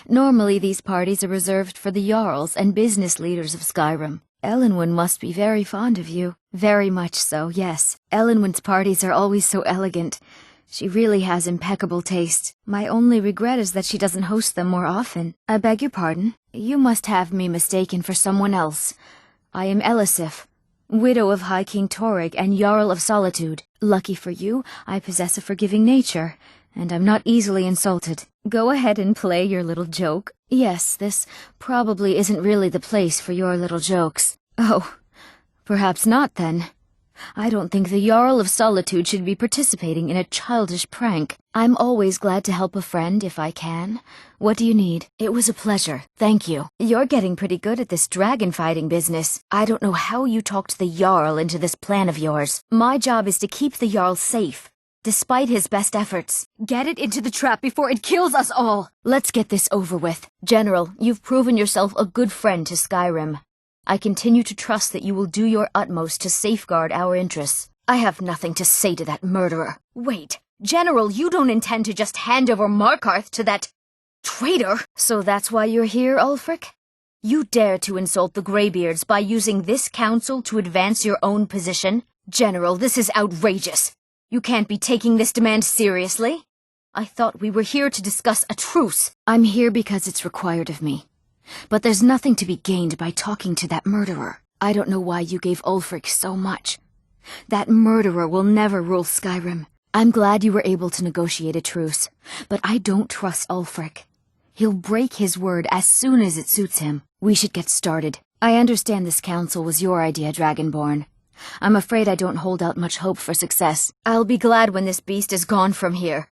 Normally these parties are reserved for the Jarls and business leaders of Skyrim. Elenwen must be very fond of you. Very much so, yes. Elenwen's parties are always so elegant. She really has impeccable taste. My only regret is that she doesn't host them more often. I beg your pardon. You must have me mistaken for someone else. I am Elisif, widow of High King Torrig and Jarl of Solitude. Lucky for you, I possess a forgiving nature, and I'm not easily insulted. Go ahead and play your little joke. Yes, this probably isn't really the place for your little jokes. Oh, perhaps not then. I don't think the Jarl of Solitude should be participating in a childish prank. I'm always glad to help a friend if I can. What do you need? It was a pleasure. Thank you. You're getting pretty good at this dragon fighting business. I don't know how you talked the Jarl into this plan of yours. My job is to keep the Jarl safe, despite his best efforts. Get it into the trap before it kills us all. Let's get this over with. General, you've proven yourself a good friend to Skyrim. I continue to trust that you will do your utmost to safeguard our interests. I have nothing to say to that murderer. Wait, General, you don't intend to just hand over Markarth to that traitor? So that's why you're here, Ulfric? You dare to insult the Greybeards by using this council to advance your own position? General, this is outrageous. You can't be taking this demand seriously. I thought we were here to discuss a truce. I'm here because it's required of me. But there's nothing to be gained by talking to that murderer. I don't know why you gave Ulfric so much. That murderer will never rule Skyrim. I'm glad you were able to negotiate a truce, but I don't trust Ulfric. He'll break his word as soon as it suits him. We should get started. I understand this council was your idea, Dragonborn. I'm afraid I don't hold out much hope for success. I'll be glad when this beast is gone from here.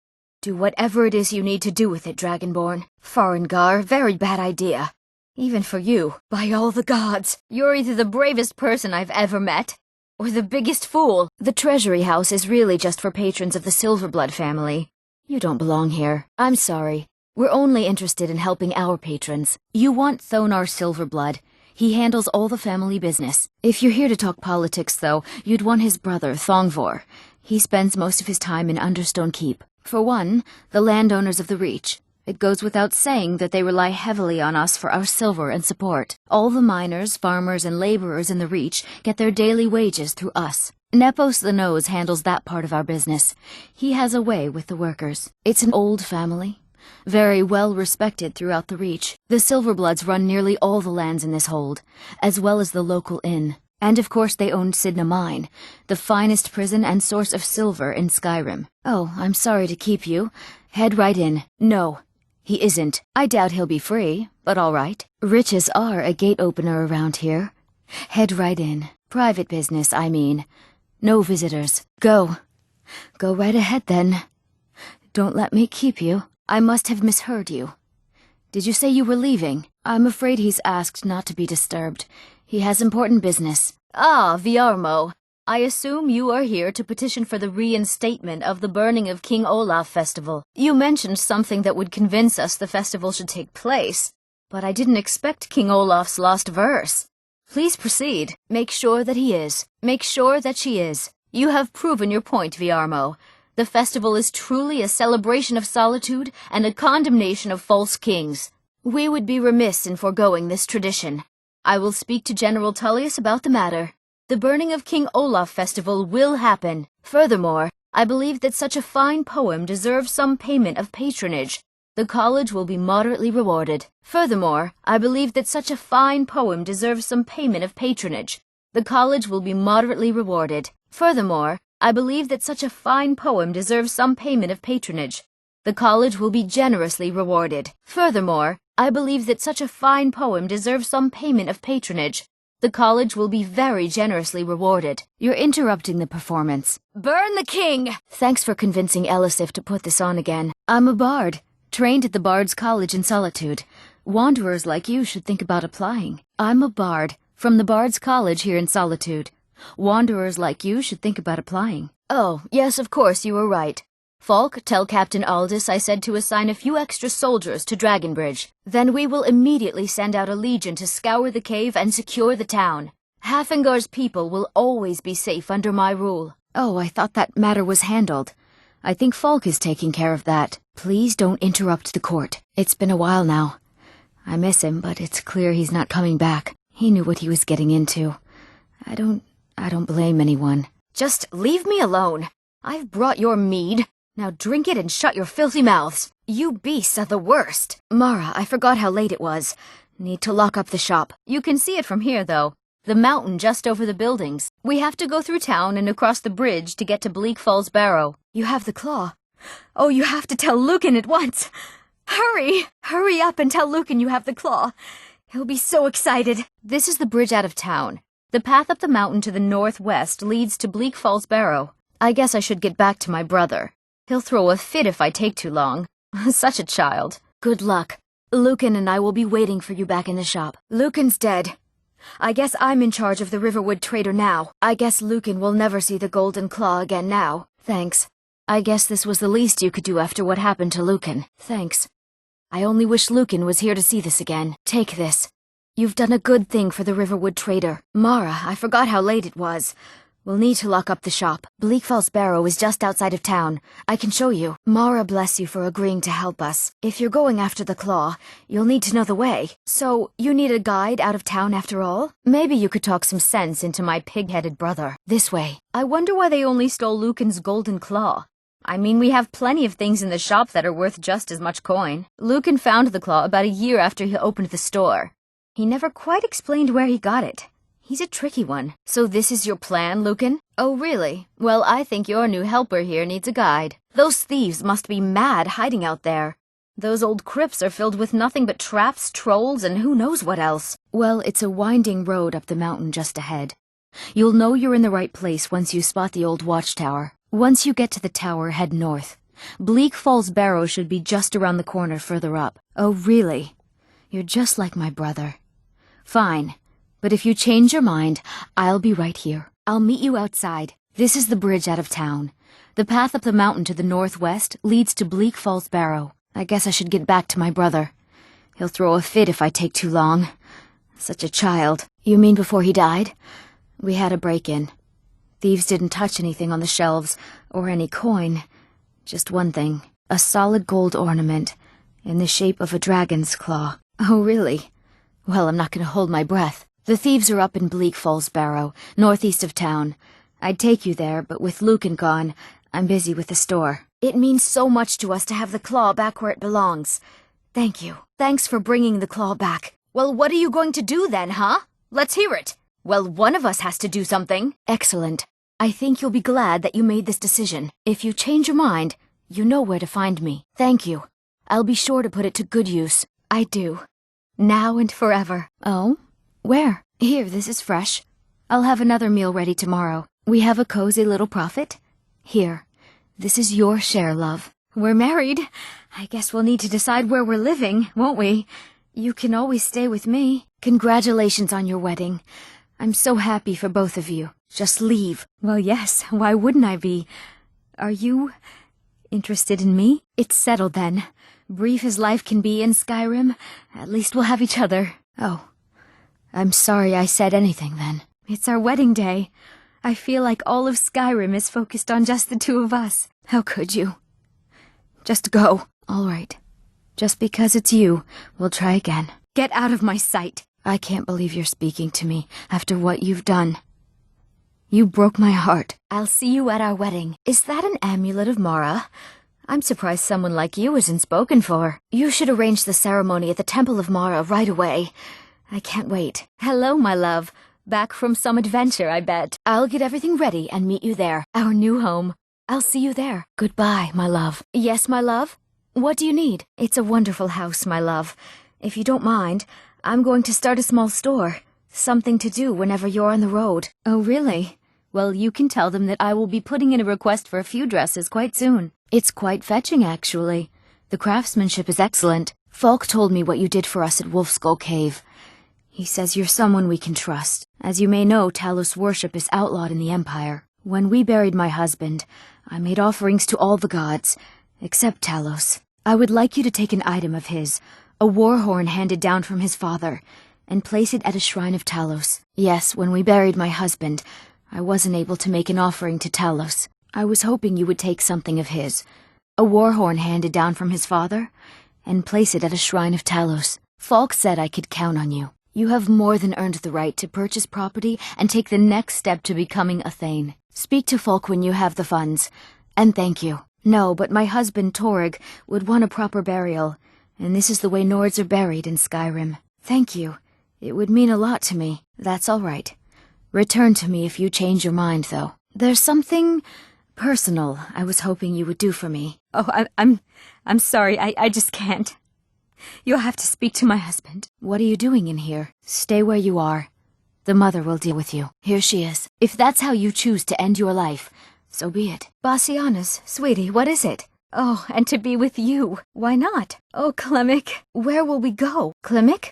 Do whatever it is you need to do with it, Dragonborn. Farengar, very bad idea. Even for you. By all the gods, you're either the bravest person I've ever met, or the biggest fool. The treasury house is really just for patrons of the Silverblood family. You don't belong here. I'm sorry. We're only interested in helping our patrons. You want Thonar Silverblood. He handles all the family business. If you're here to talk politics, though, you'd want his brother, Thongvor. He spends most of his time in Understone Keep. For one, the landowners of the Reach. It goes without saying that they rely heavily on us for our silver and support. All the miners, farmers, and laborers in the Reach get their daily wages through us. Nepos the Nose handles that part of our business. He has a way with the workers. It's an old family. Very well respected throughout the Reach. The Silverbloods run nearly all the lands in this hold, as well as the local inn. And of course they own Sidna Mine, the finest prison and source of silver in Skyrim. Oh, I'm sorry to keep you. Head right in. No, he isn't. I doubt he'll be free, but all right. Riches are a gate opener around here. Head right in. Private business, I mean. No visitors. Go. Go right ahead then. Don't let me keep you. I must have misheard you. Did you say you were leaving? I'm afraid he's asked not to be disturbed. He has important business. Ah, Viarmo. I assume you are here to petition for the reinstatement of the Burning of King Olaf festival. You mentioned something that would convince us the festival should take place, but I didn't expect King Olaf's lost verse. Please proceed. Make sure that he is. Make sure that she is. You have proven your point, Viarmo. The festival is truly a celebration of solitude and a condemnation of false kings. We would be remiss in foregoing this tradition. I will speak to General Tullius about the matter. The Burning of King Olaf festival will happen. Furthermore, I believe that such a fine poem deserves some payment of patronage. The college will be moderately rewarded. Furthermore, I believe that such a fine poem deserves some payment of patronage. The college will be moderately rewarded. Furthermore, I believe that such a fine poem deserves some payment of patronage. The college will be generously rewarded. Furthermore, I believe that such a fine poem deserves some payment of patronage. The college will be very generously rewarded. You're interrupting the performance. Burn the king! Thanks for convincing Elisif to put this on again. I'm a bard, trained at the Bard's College in Solitude. Wanderers like you should think about applying. I'm a bard, from the Bard's College here in Solitude. Wanderers like you should think about applying. Oh, yes, of course, you were right. Falk, tell Captain Aldous I said to assign a few extra soldiers to Dragonbridge. Then we will immediately send out a legion to scour the cave and secure the town. Hafingar's people will always be safe under my rule. Oh, I thought that matter was handled. I think Falk is taking care of that. Please don't interrupt the court. It's been a while now. I miss him, but it's clear he's not coming back. He knew what he was getting into. I don't blame anyone. Just leave me alone. I've brought your mead. Now drink it and shut your filthy mouths. You beasts are the worst. Mara, I forgot how late it was. Need to lock up the shop. You can see it from here, though. The mountain just over the buildings. We have to go through town and across the bridge to get to Bleak Falls Barrow. You have the claw. Oh, you have to tell Lucan at once. Hurry! Hurry up and tell Lucan you have the claw. He'll be so excited. This is the bridge out of town. The path up the mountain to the northwest leads to Bleak Falls Barrow. I guess I should get back to my brother. He'll throw a fit if I take too long. Such a child. Good luck. Lucan and I will be waiting for you back in the shop. Lucan's dead. I guess I'm in charge of the Riverwood trader now. I guess Lucan will never see the Golden Claw again now. Thanks. I guess this was the least you could do after what happened to Lucan. Thanks. I only wish Lucan was here to see this again. Take this. You've done a good thing for the Riverwood trader. Mara, I forgot how late it was. We'll need to lock up the shop. Bleak Falls Barrow is just outside of town. I can show you. Mara bless you for agreeing to help us. If you're going after the claw, you'll need to know the way. So, you need a guide out of town after all? Maybe you could talk some sense into my pig-headed brother. This way. I wonder why they only stole Lucan's golden claw. I mean, we have plenty of things in the shop that are worth just as much coin. Lucan found the claw about a year after he opened the store. He never quite explained where he got it. He's a tricky one. So this is your plan, Lucan? Oh, really? Well, I think your new helper here needs a guide. Those thieves must be mad hiding out there. Those old crypts are filled with nothing but traps, trolls, and who knows what else. Well, it's a winding road up the mountain just ahead. You'll know you're in the right place once you spot the old watchtower. Once you get to the tower, head north. Bleak Falls Barrow should be just around the corner further up. Oh, really? You're just like my brother. Fine. But if you change your mind, I'll be right here. I'll meet you outside. This is the bridge out of town. The path up the mountain to the northwest leads to Bleak Falls Barrow. I guess I should get back to my brother. He'll throw a fit if I take too long. Such a child. You mean before he died? We had a break-in. Thieves didn't touch anything on the shelves, or any coin. Just one thing. A solid gold ornament, in the shape of a dragon's claw. Oh, really? Well, I'm not going to hold my breath. The thieves are up in Bleak Falls Barrow, northeast of town. I'd take you there, but with Lucan gone, I'm busy with the store. It means so much to us to have the claw back where it belongs. Thank you. Thanks for bringing the claw back. Well, what are you going to do then, huh? Let's hear it. Well, one of us has to do something. Excellent. I think you'll be glad that you made this decision. If you change your mind, you know where to find me. Thank you. I'll be sure to put it to good use. I do. Now and forever. Oh? Where? Here, this is fresh. I'll have another meal ready tomorrow. We have a cozy little profit. Here, this is your share, love. We're married. I guess we'll need to decide where we're living, won't we? You can always stay with me. Congratulations on your wedding. I'm so happy for both of you. Just leave. Well, yes, why wouldn't I be? Are you interested in me? It's settled then. Brief as life can be in Skyrim, at least we'll have each other. Oh. I'm sorry I said anything then. It's our wedding day. I feel like all of Skyrim is focused on just the two of us. How could you? Just go. All right. Just because it's you, we'll try again. Get out of my sight. I can't believe you're speaking to me after what you've done. You broke my heart. I'll see you at our wedding. Is that an amulet of Mara? I'm surprised someone like you isn't spoken for. You should arrange the ceremony at the Temple of Mara right away. I can't wait. Hello, my love. Back from some adventure, I bet. I'll get everything ready and meet you there. Our new home. I'll see you there. Goodbye, my love. Yes, my love? What do you need? It's a wonderful house, my love. If you don't mind, I'm going to start a small store. Something to do whenever you're on the road. Oh, really? Well, you can tell them that I will be putting in a request for a few dresses quite soon. It's quite fetching, actually. The craftsmanship is excellent. Falk told me what you did for us at Wolfskull Cave. He says you're someone we can trust. As you may know, Talos worship is outlawed in the Empire. When we buried my husband, I made offerings to all the gods, except Talos. I would like you to take an item of his, a war horn handed down from his father, and place it at a shrine of Talos. Yes, when we buried my husband, I wasn't able to make an offering to Talos. I was hoping you would take something of his, a war horn handed down from his father, and place it at a shrine of Talos. Falk said I could count on you. You have more than earned the right to purchase property and take the next step to becoming a Thane. Speak to Falk when you have the funds, and thank you. No, but my husband, Torg, would want a proper burial, and this is the way Nords are buried in Skyrim. Thank you. It would mean a lot to me. That's all right. Return to me if you change your mind, though. There's something personal I was hoping you would do for me. Oh, I'm sorry. I just can't. You'll have to speak to my husband. What are you doing in here? Stay where you are. The mother will deal with you. Here she is. If that's how you choose to end your life, so be it. Bassianus, sweetie, what is it? Oh, and to be with you. Why not? Oh, Clemic, where will we go? Clemic?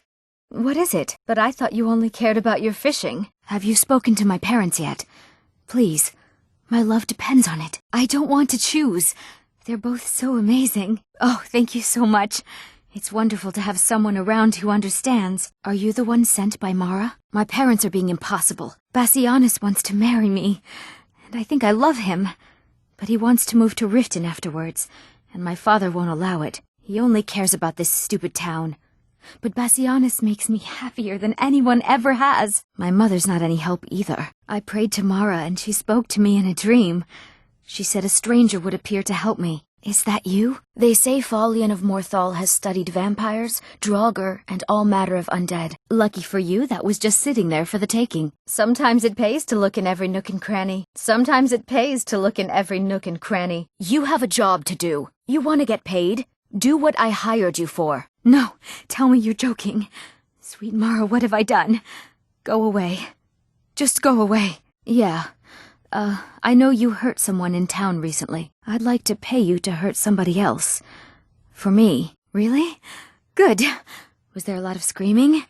What is it? But I thought you only cared about your fishing. Have you spoken to my parents yet? Please, My love depends on it. I don't want to choose. They're both so amazing. Oh, thank you so much. It's wonderful to have someone around who understands. Are you the one sent by Mara? My parents are being impossible. Bassianus wants to marry me, and I think I love him. But he wants to move to Riften afterwards, and my father won't allow it. He only cares about this stupid town. But Bassianus makes me happier than anyone ever has. My mother's not any help either. I prayed to Mara and she spoke to me in a dream. She said a stranger would appear to help me. Is that you? They say Falion of Morthal has studied vampires, Draugr, and all matter of undead. Lucky for you, that was just sitting there for the taking. Sometimes it pays to look in every nook and cranny. Sometimes it pays to look in every nook and cranny. You have a job to do. You want to get paid? Do what I hired you for. No, tell me you're joking. Sweet Mara, what have I done? Go away. Just go away. Yeah. I know you hurt someone in town recently. I'd like to pay you to hurt somebody else. For me. Really? Good. Was there a lot of screaming?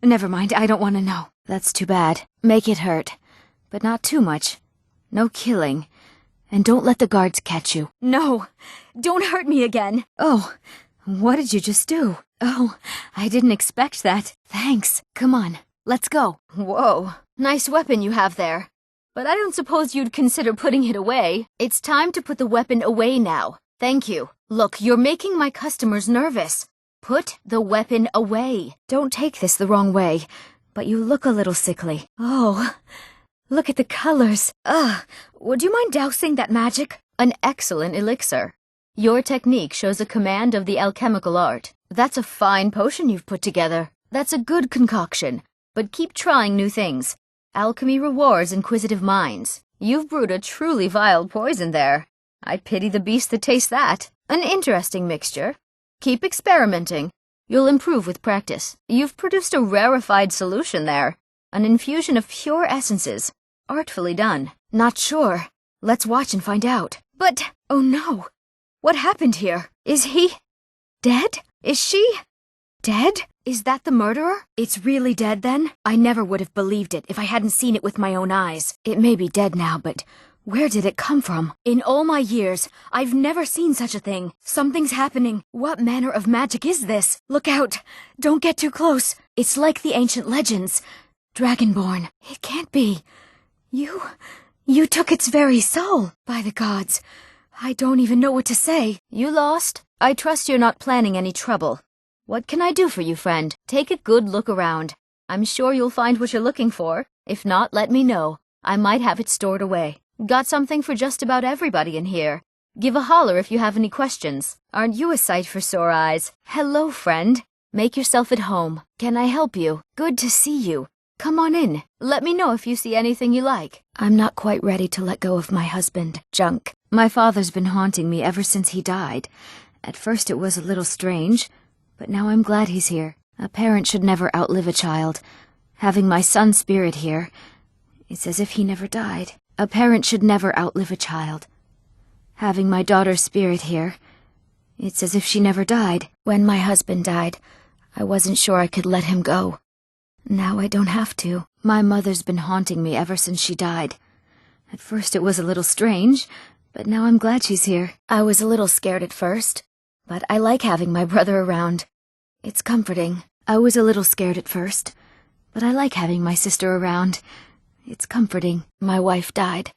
Never mind, I don't want to know. That's too bad. Make it hurt. But not too much. No killing. And don't let the guards catch you. No! Don't hurt me again! Oh, what did you just do? Oh, I didn't expect that. Thanks. Come on, let's go. Whoa, nice weapon you have there. But I don't suppose you'd consider putting it away. It's time to put the weapon away now. Thank you. Look, you're making my customers nervous. Put the weapon away. Don't take this the wrong way, but you look a little sickly. Oh, look at the colors. Would you mind dousing that magic? An excellent elixir. Your technique shows a command of the alchemical art. That's a fine potion you've put together. That's a good concoction. But keep trying new things. Alchemy rewards inquisitive minds. You've brewed a truly vile poison there. I pity the beast that tastes that. An interesting mixture. Keep experimenting. You'll improve with practice. You've produced a rarefied solution there. An infusion of pure essences. Artfully done. Not sure. Let's watch and find out. But, oh no. What happened here? Is he dead? Is she dead? Is that the murderer? It's really dead then? I never would have believed it if I hadn't seen it with my own eyes. It may be dead now, but where did it come from? In all my years, I've never seen such a thing. Something's happening. What manner of magic is this? Look out! Don't get too close. It's like the ancient legends. Dragonborn. It can't be. You took its very soul. By the gods. I don't even know what to say. You lost? I trust you're not planning any trouble. What can I do for you, friend? Take a good look around. I'm sure you'll find what you're looking for. If not, let me know. I might have it stored away. Got something for just about everybody in here. Give a holler if you have any questions. Aren't you a sight for sore eyes? Hello, friend. Make yourself at home. Can I help you? Good to see you. Come on in. Let me know if you see anything you like. I'm not quite ready to let go of my husband, Junk. My father's been haunting me ever since he died. At first it was a little strange, but now I'm glad he's here. A parent should never outlive a child. Having my son's spirit here, it's as if he never died. A parent should never outlive a child. Having my daughter's spirit here, it's as if she never died. When my husband died, I wasn't sure I could let him go. Now I don't have to. My mother's been haunting me ever since she died. At first it was a little strange, but now I'm glad she's here. I was a little scared at first, but I like having my brother around. It's comforting. I was a little scared at first, but I like having my sister around. It's comforting. My wife died.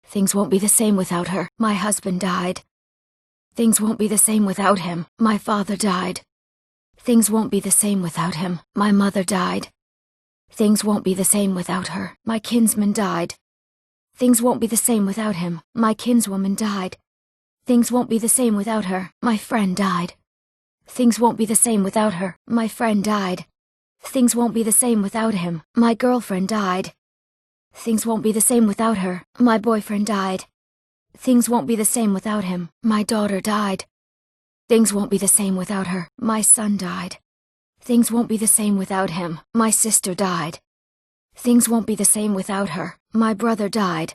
Things won't be the same without her. My husband died. Things won't be the same without him. My father died. Things won't be the same without him. My mother died. Things won't be the same without her. My kinsman died. Things won't be the same without him. My kinswoman died. Things won't be the same without her. My friend died. Things won't be the same without her. My friend died. Things won't be the same without him. My girlfriend died. Things won't be the same without her. My boyfriend died. Things won't be the same without him. My daughter died. Things won't be the same without her. My son died. Things won't be the same without him. My sister died. Things won't be the same without her. My brother died.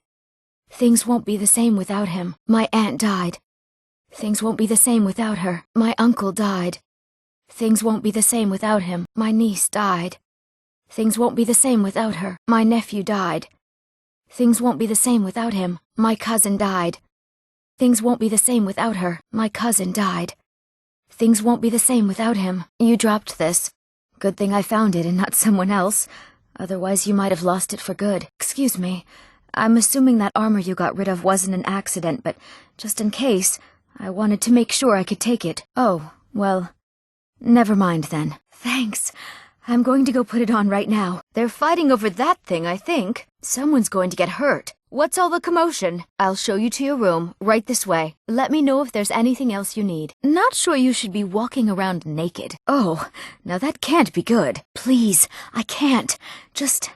Things won't be the same without him. My aunt died. Things won't be the same without her. My uncle died. Things won't be the same without him. My niece died. Things won't be the same without her. My nephew died. Things won't be the same without him. My cousin died. Things won't be the same without her. My cousin died. Things won't be the same without him. You dropped this. Good thing I found it and not someone else. Otherwise you might have lost it for good. Excuse me. I'm assuming that armor you got rid of wasn't an accident, but just in case, I wanted to make sure I could take it. Oh, well, never mind then. Thanks. I'm going to go put it on right now. They're fighting over that thing, I think. Someone's going to get hurt. What's all the commotion? I'll show you to your room, right this way. Let me know if there's anything else you need. Not sure you should be walking around naked. Oh, now that can't be good. Please, I can't. Just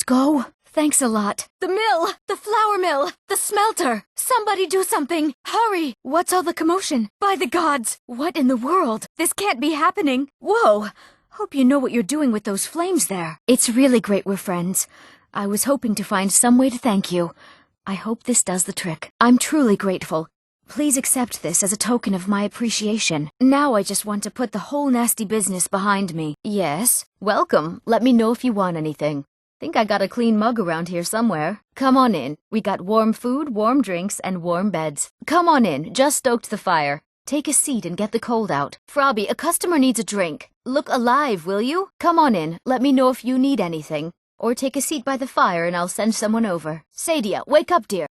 go. Thanks a lot. The mill! The flour mill! The smelter! Somebody do something! Hurry! What's all the commotion? By the gods! What in the world? This can't be happening. Whoa! Hope you know what you're doing with those flames there. It's really great we're friends. I was hoping to find some way to thank you. I hope this does the trick. I'm truly grateful. Please accept this as a token of my appreciation. Now I just want to put the whole nasty business behind me. Yes? Welcome. Let me know if you want anything. Think I got a clean mug around here somewhere. Come on in. We got warm food, warm drinks, and warm beds. Come on in. Just stoked the fire. Take a seat and get the cold out. Frobby, a customer needs a drink. Look alive, will you? Come on in. Let me know if you need anything. Or take a seat by the fire and I'll send someone over. Sadia, wake up, dear.